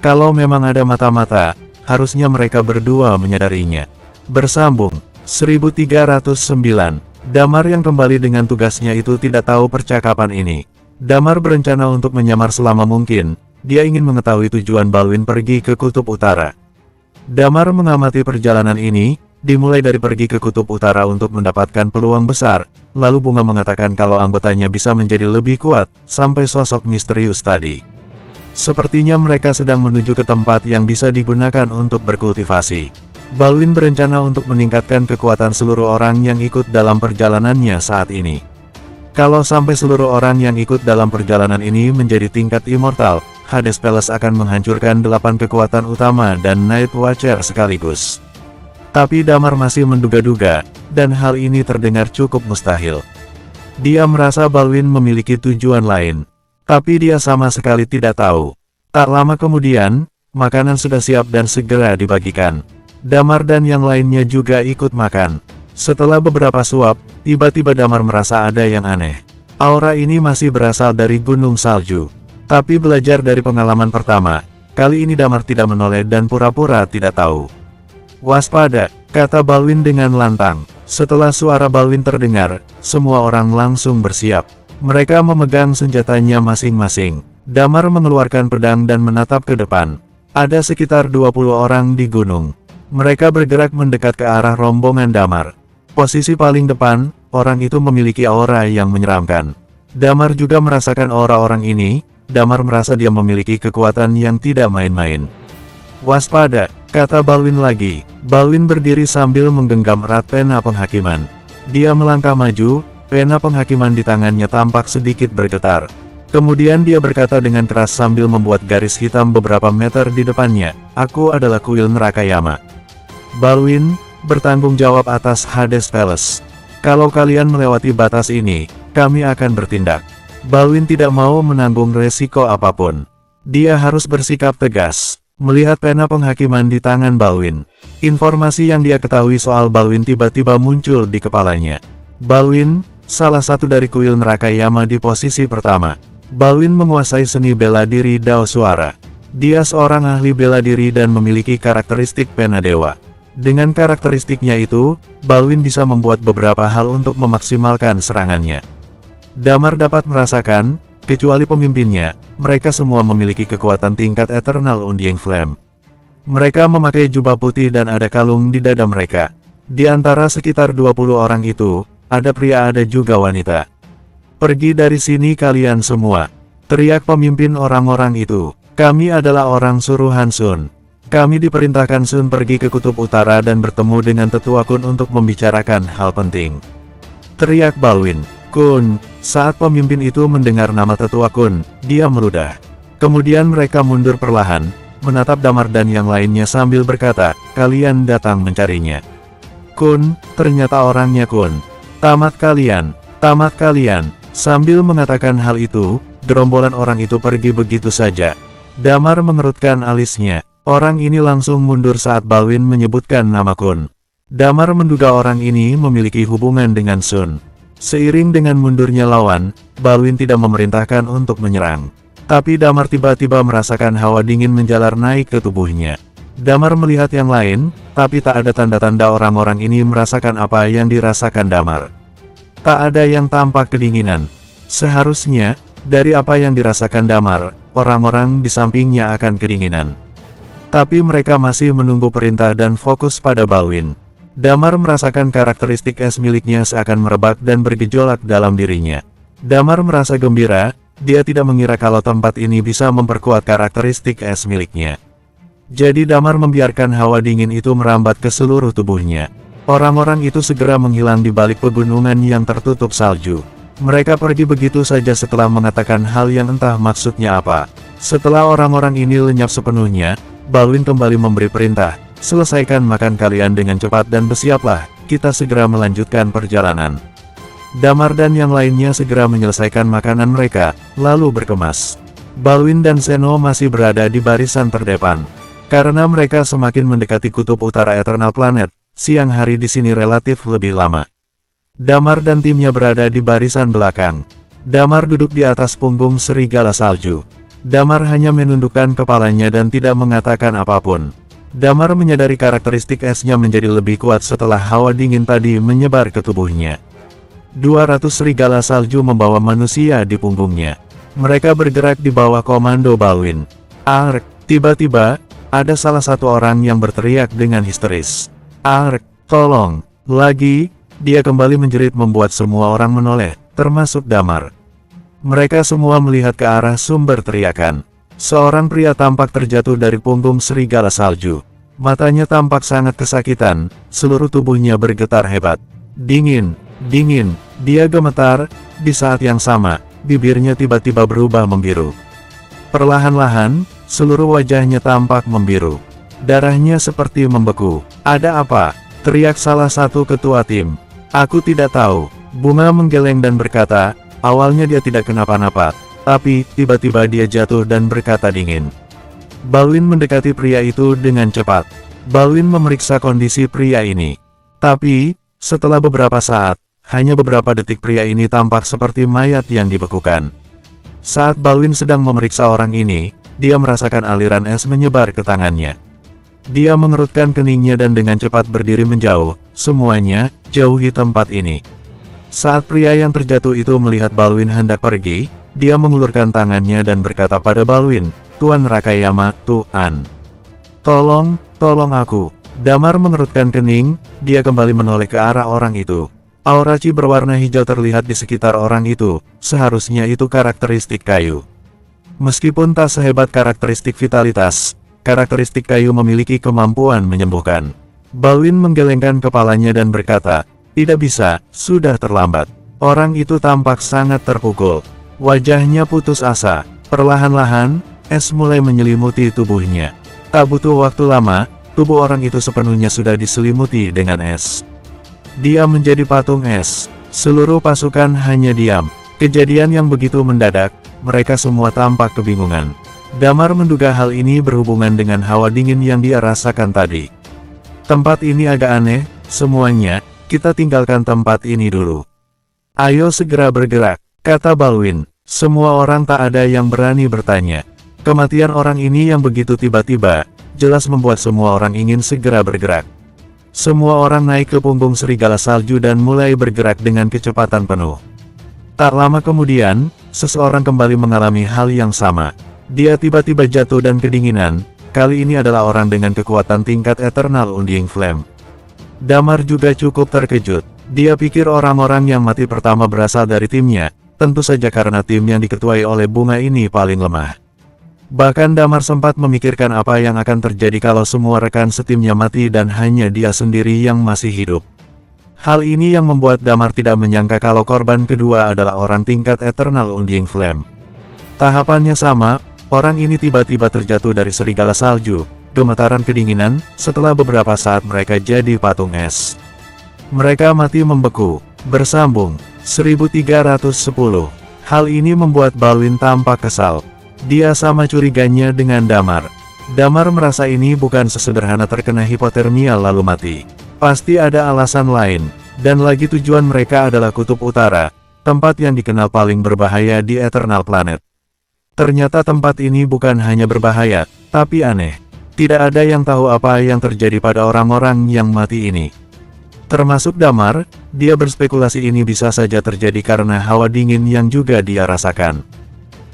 Kalau memang ada mata-mata, harusnya mereka berdua menyadarinya. Bersambung. 1309. Damar yang kembali dengan tugasnya itu tidak tahu percakapan ini. Damar berencana untuk menyamar selama mungkin. Dia ingin mengetahui tujuan Balwin pergi ke Kutub Utara. Damar mengamati perjalanan ini, dimulai dari pergi ke Kutub Utara untuk mendapatkan peluang besar, lalu Bunga mengatakan kalau anggotanya bisa menjadi lebih kuat, sampai sosok misterius tadi. Sepertinya mereka sedang menuju ke tempat yang bisa digunakan untuk berkultivasi. Balwin berencana untuk meningkatkan kekuatan seluruh orang yang ikut dalam perjalanannya saat ini. Kalau sampai seluruh orang yang ikut dalam perjalanan ini menjadi tingkat immortal, Hades Palace akan menghancurkan 8 kekuatan utama dan Night Watcher sekaligus. Tapi Damar masih menduga-duga, dan hal ini terdengar cukup mustahil. Dia merasa Balwin memiliki tujuan lain, tapi dia sama sekali tidak tahu. Tak lama kemudian, makanan sudah siap dan segera dibagikan. Damar dan yang lainnya juga ikut makan. Setelah beberapa suap, tiba-tiba Damar merasa ada yang aneh. Aura ini masih berasal dari gunung salju. Tapi belajar dari pengalaman pertama, kali ini Damar tidak menoleh dan pura-pura tidak tahu. Waspada, kata Balwin dengan lantang. Setelah suara Balwin terdengar, semua orang langsung bersiap. Mereka memegang senjatanya masing-masing. Damar mengeluarkan pedang dan menatap ke depan. Ada sekitar 20 orang di gunung. Mereka bergerak mendekat ke arah rombongan Damar. Posisi paling depan, orang itu memiliki aura yang menyeramkan. Damar juga merasakan aura orang ini. Damar merasa dia memiliki kekuatan yang tidak main-main. Waspada, kata Balwin lagi. Balwin berdiri sambil menggenggam erat pena penghakiman. Dia melangkah maju, pena penghakiman di tangannya tampak sedikit bergetar. Kemudian dia berkata dengan keras sambil membuat garis hitam beberapa meter di depannya, aku adalah kuil Nerakayama. Balwin, bertanggung jawab atas Hades Palace. Kalau kalian melewati batas ini, kami akan bertindak. Balwin tidak mau menanggung resiko apapun. Dia harus bersikap tegas. Melihat pena penghakiman di tangan Balwin, informasi yang dia ketahui soal Balwin tiba-tiba muncul di kepalanya. Balwin, salah satu dari kuil Nerakayama di posisi pertama. Balwin menguasai seni bela diri Dao Suara. Dia seorang ahli bela diri dan memiliki karakteristik pena dewa. Dengan karakteristiknya itu, Balwin bisa membuat beberapa hal untuk memaksimalkan serangannya. Damar dapat merasakan, kecuali pemimpinnya, mereka semua memiliki kekuatan tingkat Eternal Undying Flame. Mereka memakai jubah putih dan ada kalung di dada mereka. Di antara sekitar 20 orang itu, ada pria ada juga wanita. Pergi dari sini kalian semua, teriak pemimpin orang-orang itu. Kami adalah orang suruhan Sun. Kami diperintahkan Sun pergi ke Kutub Utara dan bertemu dengan Tetua Kun untuk membicarakan hal penting. Teriak Balwin. Kun. Saat pemimpin itu mendengar nama Tetua Kun, dia meludah. Kemudian mereka mundur perlahan, menatap Damar dan yang lainnya sambil berkata, kalian datang mencarinya. Kun, ternyata orangnya Kun. Tamat kalian, tamat kalian. Sambil mengatakan hal itu, gerombolan orang itu pergi begitu saja. Damar mengerutkan alisnya. Orang ini langsung mundur saat Balwin menyebutkan nama Kun. Damar menduga orang ini memiliki hubungan dengan Sun. Seiring dengan mundurnya lawan, Balwin tidak memerintahkan untuk menyerang. Tapi Damar tiba-tiba merasakan hawa dingin menjalar naik ke tubuhnya. Damar melihat yang lain, tapi tak ada tanda-tanda orang-orang ini merasakan apa yang dirasakan Damar. Tak ada yang tampak kedinginan. Seharusnya, dari apa yang dirasakan Damar, orang-orang di sampingnya akan kedinginan. Tapi mereka masih menunggu perintah dan fokus pada Balwin. Damar merasakan karakteristik es miliknya seakan merebak dan bergejolak dalam dirinya. Damar merasa gembira, dia tidak mengira kalau tempat ini bisa memperkuat karakteristik es miliknya. Jadi Damar membiarkan hawa dingin itu merambat ke seluruh tubuhnya. Orang-orang itu segera menghilang di balik pegunungan yang tertutup salju. Mereka pergi begitu saja setelah mengatakan hal yang entah maksudnya apa. Setelah orang-orang ini lenyap sepenuhnya, Balwin kembali memberi perintah. Selesaikan makan kalian dengan cepat dan bersiaplah, kita segera melanjutkan perjalanan. Damar dan yang lainnya segera menyelesaikan makanan mereka, lalu berkemas. Balwin dan Zeno masih berada di barisan terdepan. Karena mereka semakin mendekati kutub utara Eternal Planet, siang hari di sini relatif lebih lama. Damar dan timnya berada di barisan belakang. Damar duduk di atas punggung serigala salju. Damar hanya menundukkan kepalanya dan tidak mengatakan apapun. Damar menyadari karakteristik esnya menjadi lebih kuat setelah hawa dingin tadi menyebar ke tubuhnya. 200 serigala salju membawa manusia di punggungnya. Mereka bergerak di bawah komando Balwin. Ark! Tiba-tiba, ada salah satu orang yang berteriak dengan histeris. Ark! Tolong! Lagi! Dia kembali menjerit membuat semua orang menoleh, termasuk Damar. Mereka semua melihat ke arah sumber teriakan. Seorang pria tampak terjatuh dari punggung serigala salju. Matanya tampak sangat kesakitan, seluruh tubuhnya bergetar hebat. Dingin, dingin, dia gemetar, di saat yang sama, bibirnya tiba-tiba berubah membiru. Perlahan-lahan, seluruh wajahnya tampak membiru. Darahnya seperti membeku. Ada apa? Teriak salah satu ketua tim. Aku tidak tahu. Bunga menggeleng dan berkata, awalnya dia tidak kenapa-napa. Tapi, tiba-tiba dia jatuh dan berkata dingin. Balwin mendekati pria itu dengan cepat. Balwin memeriksa kondisi pria ini. Tapi, setelah beberapa saat, hanya beberapa detik pria ini tampak seperti mayat yang dibekukan. Saat Balwin sedang memeriksa orang ini, dia merasakan aliran es menyebar ke tangannya. Dia mengerutkan keningnya dan dengan cepat berdiri menjauh. Semuanya, jauhi tempat ini. Saat pria yang terjatuh itu melihat Balwin hendak pergi, dia mengulurkan tangannya dan berkata pada Balwin, Tuan Rakayama, Tuan. Tolong aku. Damar mengerutkan kening, dia kembali menoleh ke arah orang itu. Aura Chi berwarna hijau terlihat di sekitar orang itu, seharusnya itu karakteristik kayu. Meskipun tak sehebat karakteristik vitalitas, karakteristik kayu memiliki kemampuan menyembuhkan. Balwin menggelengkan kepalanya dan berkata, tidak bisa, sudah terlambat. Orang itu tampak sangat terpukul. Wajahnya putus asa. Perlahan-lahan, es mulai menyelimuti tubuhnya. Tak butuh waktu lama, tubuh orang itu sepenuhnya sudah diselimuti dengan es. Dia menjadi patung es. Seluruh pasukan hanya diam. Kejadian yang begitu mendadak, mereka semua tampak kebingungan. Damar menduga hal ini berhubungan dengan hawa dingin yang dia rasakan tadi. Tempat ini agak aneh, semuanya, kita tinggalkan tempat ini dulu. Ayo segera bergerak, kata Balwin. Semua orang tak ada yang berani bertanya. Kematian orang ini yang begitu tiba-tiba, jelas membuat semua orang ingin segera bergerak. Semua orang naik ke punggung serigala salju dan mulai bergerak dengan kecepatan penuh. Tak lama kemudian, seseorang kembali mengalami hal yang sama. Dia tiba-tiba jatuh dan kedinginan, kali ini adalah orang dengan kekuatan tingkat Eternal Undying Flame. Damar juga cukup terkejut. Dia pikir orang-orang yang mati pertama berasal dari timnya, tentu saja karena tim yang diketuai oleh bunga ini paling lemah. Bahkan Damar sempat memikirkan apa yang akan terjadi kalau semua rekan setimnya mati dan hanya dia sendiri yang masih hidup. Hal ini yang membuat Damar tidak menyangka kalau korban kedua adalah orang tingkat Eternal Undying Flame. Tahapannya sama, orang ini tiba-tiba terjatuh dari serigala salju, gemetaran kedinginan, setelah beberapa saat mereka jadi patung es. Mereka mati membeku, bersambung, 1310. Hal ini membuat Balwin tampak kesal. Dia sama curiganya dengan Damar. Damar merasa ini bukan sesederhana terkena hipotermia lalu mati. Pasti ada alasan lain. Dan lagi tujuan mereka adalah Kutub Utara, tempat yang dikenal paling berbahaya di Eternal Planet. Ternyata tempat ini bukan hanya berbahaya, tapi aneh. Tidak ada yang tahu apa yang terjadi pada orang-orang yang mati ini. Termasuk Damar, dia berspekulasi ini bisa saja terjadi karena hawa dingin yang juga dia rasakan.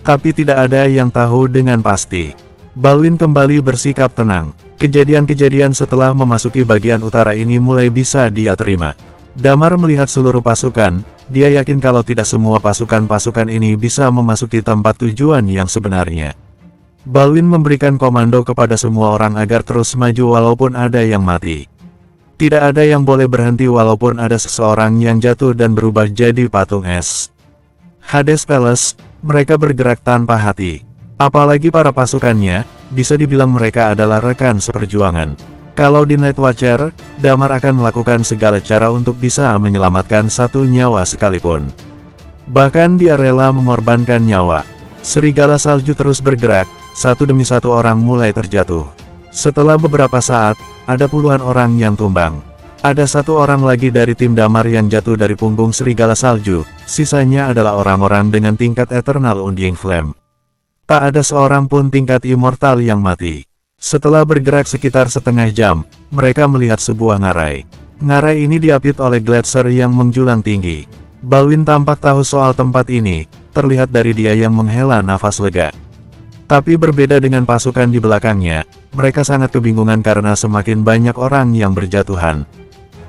Tapi tidak ada yang tahu dengan pasti. Balwin kembali bersikap tenang. Kejadian-kejadian setelah memasuki bagian utara ini mulai bisa dia terima. Damar melihat seluruh pasukan, dia yakin kalau tidak semua pasukan-pasukan ini bisa memasuki tempat tujuan yang sebenarnya. Balwin memberikan komando kepada semua orang agar terus maju walaupun ada yang mati. Tidak ada yang boleh berhenti walaupun ada seseorang yang jatuh dan berubah jadi patung es. Hades Palace, mereka bergerak tanpa hati. Apalagi para pasukannya, bisa dibilang mereka adalah rekan seperjuangan. Kalau di Night Watcher, Damar akan melakukan segala cara untuk bisa menyelamatkan satu nyawa sekalipun. Bahkan dia rela mengorbankan nyawa. Serigala salju terus bergerak, satu demi satu orang mulai terjatuh. Setelah beberapa saat, ada puluhan orang yang tumbang. Ada satu orang lagi dari tim Damar yang jatuh dari punggung serigala salju, sisanya adalah orang-orang dengan tingkat Eternal Undying Flame. Tak ada seorang pun tingkat immortal yang mati. Setelah bergerak sekitar setengah jam, mereka melihat sebuah ngarai. Ngarai ini diapit oleh gletser yang menjulang tinggi. Balwin tampak tahu soal tempat ini, terlihat dari dia yang menghela nafas lega. Tapi berbeda dengan pasukan di belakangnya, mereka sangat kebingungan karena semakin banyak orang yang berjatuhan.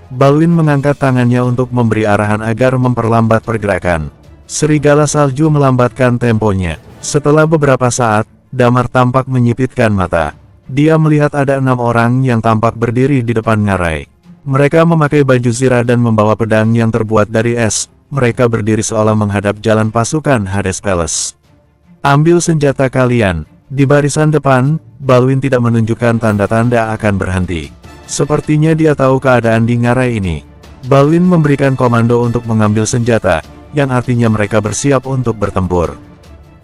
Balwin mengangkat tangannya untuk memberi arahan agar memperlambat pergerakan. Serigala salju melambatkan temponya. Setelah beberapa saat, Damar tampak menyipitkan mata. Dia melihat ada 6 orang yang tampak berdiri di depan ngarai. Mereka memakai baju zirah dan membawa pedang yang terbuat dari es. Mereka berdiri seolah menghadap jalan pasukan Hades Palace. Ambil senjata kalian. Di barisan depan, Balwin tidak menunjukkan tanda-tanda akan berhenti. Sepertinya dia tahu keadaan di ngarai ini. Balwin memberikan komando untuk mengambil senjata, yang artinya mereka bersiap untuk bertempur.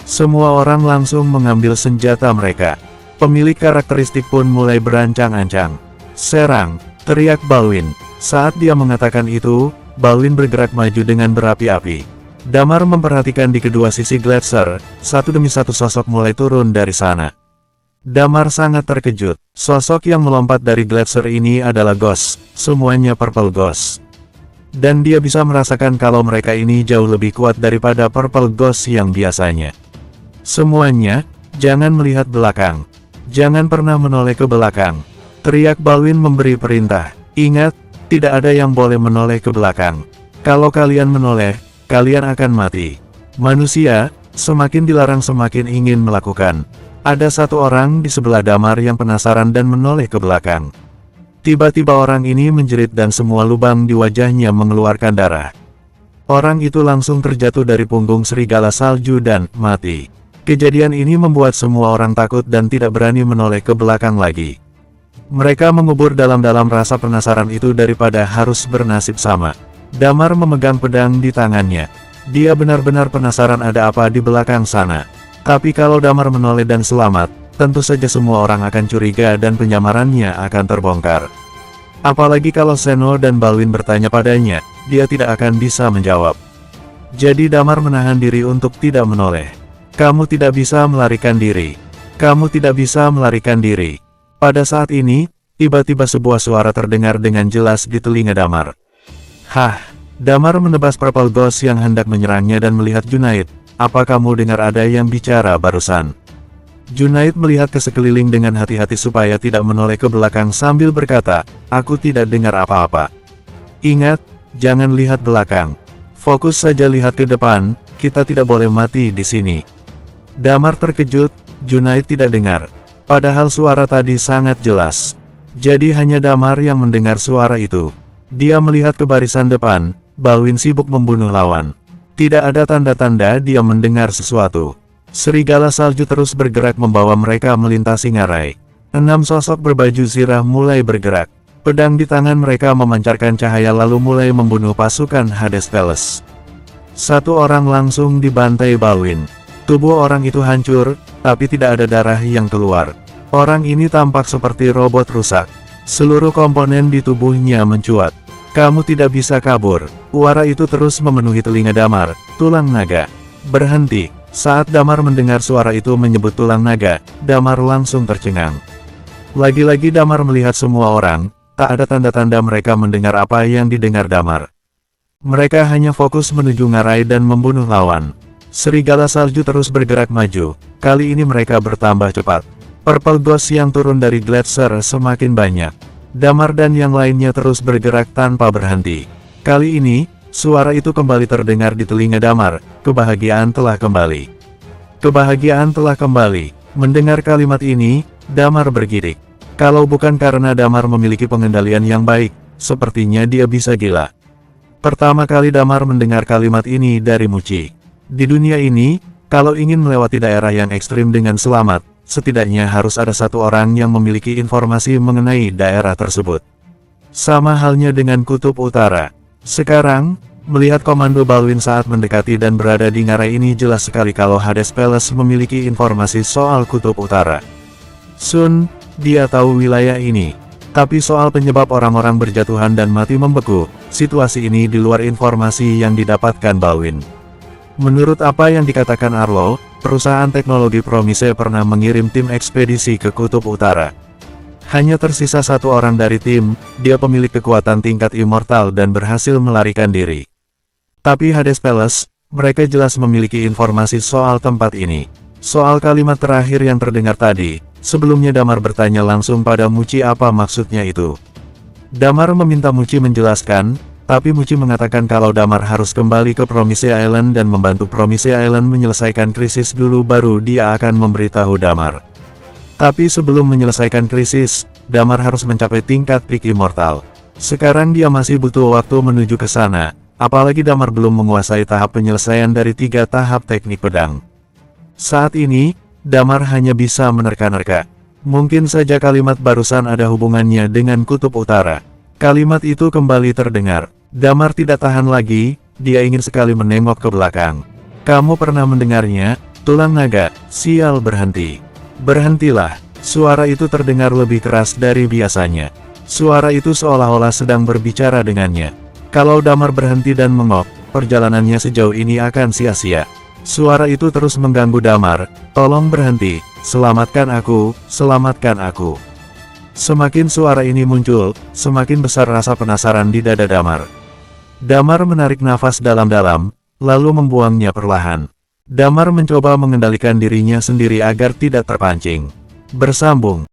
Semua orang langsung mengambil senjata mereka. Pemilik karakteristik pun mulai berancang-ancang. Serang, teriak Balwin. Saat dia mengatakan itu, Balwin bergerak maju dengan berapi-api. Damar memperhatikan di kedua sisi gletser, satu demi satu sosok mulai turun dari sana. Damar sangat terkejut. Sosok yang melompat dari gletser ini adalah Ghost, semuanya Purple Ghost. Dan dia bisa merasakan kalau mereka ini jauh lebih kuat daripada Purple Ghost yang biasanya. Semuanya, jangan melihat belakang. Jangan pernah menoleh ke belakang. Teriak Balwin memberi perintah. Ingat, tidak ada yang boleh menoleh ke belakang. Kalau kalian menoleh, kalian akan mati. Manusia, semakin dilarang semakin ingin melakukan. Ada satu orang di sebelah Damar yang penasaran dan menoleh ke belakang. Tiba-tiba orang ini menjerit dan semua lubang di wajahnya mengeluarkan darah. Orang itu langsung terjatuh dari punggung serigala salju dan mati. Kejadian ini membuat semua orang takut dan tidak berani menoleh ke belakang lagi. Mereka mengubur dalam-dalam rasa penasaran itu daripada harus bernasib sama. Damar memegang pedang di tangannya. Dia benar-benar penasaran ada apa di belakang sana. Tapi kalau Damar menoleh dan selamat, tentu saja semua orang akan curiga dan penyamarannya akan terbongkar. Apalagi kalau Seno dan Balwin bertanya padanya, dia tidak akan bisa menjawab. Jadi Damar menahan diri untuk tidak menoleh. Kamu tidak bisa melarikan diri. Kamu tidak bisa melarikan diri. Pada saat ini, tiba-tiba sebuah suara terdengar dengan jelas di telinga Damar. Hah, Damar menebas Purple Ghost yang hendak menyerangnya dan melihat Junaid. Apa kamu dengar ada yang bicara barusan? Junaid melihat ke sekeliling dengan hati-hati supaya tidak menoleh ke belakang sambil berkata, aku tidak dengar apa-apa. Ingat, jangan lihat belakang. Fokus saja lihat ke depan, kita tidak boleh mati di sini. Damar terkejut, Junaid tidak dengar. Padahal suara tadi sangat jelas. Jadi hanya Damar yang mendengar suara itu. Dia melihat ke barisan depan, Balwin sibuk membunuh lawan. Tidak ada tanda-tanda dia mendengar sesuatu. Serigala salju terus bergerak membawa mereka melintasi ngarai. 6 sosok berbaju zirah mulai bergerak. Pedang di tangan mereka memancarkan cahaya lalu mulai membunuh pasukan Hades Palace. Satu orang langsung dibantai Balwin. Tubuh orang itu hancur, tapi tidak ada darah yang keluar. Orang ini tampak seperti robot rusak. Seluruh komponen di tubuhnya mencuat. Kamu tidak bisa kabur. Suara itu terus memenuhi telinga Damar. Tulang naga. Berhenti. Saat Damar mendengar suara itu menyebut tulang naga, Damar langsung tercengang. Lagi-lagi Damar melihat semua orang, tak ada tanda-tanda mereka mendengar apa yang didengar Damar. Mereka hanya fokus menuju ngarai dan membunuh lawan. Serigala salju terus bergerak maju. Kali ini mereka bertambah cepat. Purple Ghost yang turun dari Gletser semakin banyak. Damar dan yang lainnya terus bergerak tanpa berhenti. Kali ini, suara itu kembali terdengar di telinga Damar. Kebahagiaan telah kembali. Kebahagiaan telah kembali. Mendengar kalimat ini, Damar bergidik. Kalau bukan karena Damar memiliki pengendalian yang baik, sepertinya dia bisa gila. Pertama kali Damar mendengar kalimat ini dari Muci. Di dunia ini, kalau ingin melewati daerah yang ekstrim dengan selamat, setidaknya harus ada satu orang yang memiliki informasi mengenai daerah tersebut. Sama halnya dengan Kutub Utara. Sekarang, melihat Komando Balwin saat mendekati dan berada di ngarai ini jelas sekali kalau Hades Palace memiliki informasi soal Kutub Utara. Sun, dia tahu wilayah ini. Tapi soal penyebab orang-orang berjatuhan dan mati membeku, situasi ini di luar informasi yang didapatkan Balwin. Menurut apa yang dikatakan Arlo, perusahaan teknologi Promise pernah mengirim tim ekspedisi ke Kutub Utara. Hanya tersisa satu orang dari tim, dia pemilik kekuatan tingkat immortal dan berhasil melarikan diri. Tapi Hades Palace, mereka jelas memiliki informasi soal tempat ini. Soal kalimat terakhir yang terdengar tadi, sebelumnya Damar bertanya langsung pada Muci apa maksudnya itu. Damar meminta Muci menjelaskan, tapi Muci mengatakan kalau Damar harus kembali ke Promise Island dan membantu Promise Island menyelesaikan krisis dulu baru dia akan memberitahu Damar. Tapi sebelum menyelesaikan krisis, Damar harus mencapai tingkat peak immortal. Sekarang dia masih butuh waktu menuju ke sana, apalagi Damar belum menguasai tahap penyelesaian dari 3 tahap teknik pedang. Saat ini, Damar hanya bisa menerka-nerka. Mungkin saja kalimat barusan ada hubungannya dengan Kutub Utara. Kalimat itu kembali terdengar. Damar tidak tahan lagi, dia ingin sekali menengok ke belakang. Kamu pernah mendengarnya, tulang naga, sial berhenti. Berhentilah, suara itu terdengar lebih keras dari biasanya. Suara itu seolah-olah sedang berbicara dengannya. Kalau Damar berhenti dan mengok, perjalanannya sejauh ini akan sia-sia. Suara itu terus mengganggu Damar, tolong berhenti, selamatkan aku, selamatkan aku. Semakin suara ini muncul, semakin besar rasa penasaran di dada Damar. Damar menarik nafas dalam-dalam, lalu membuangnya perlahan. Damar mencoba mengendalikan dirinya sendiri agar tidak terpancing. Bersambung.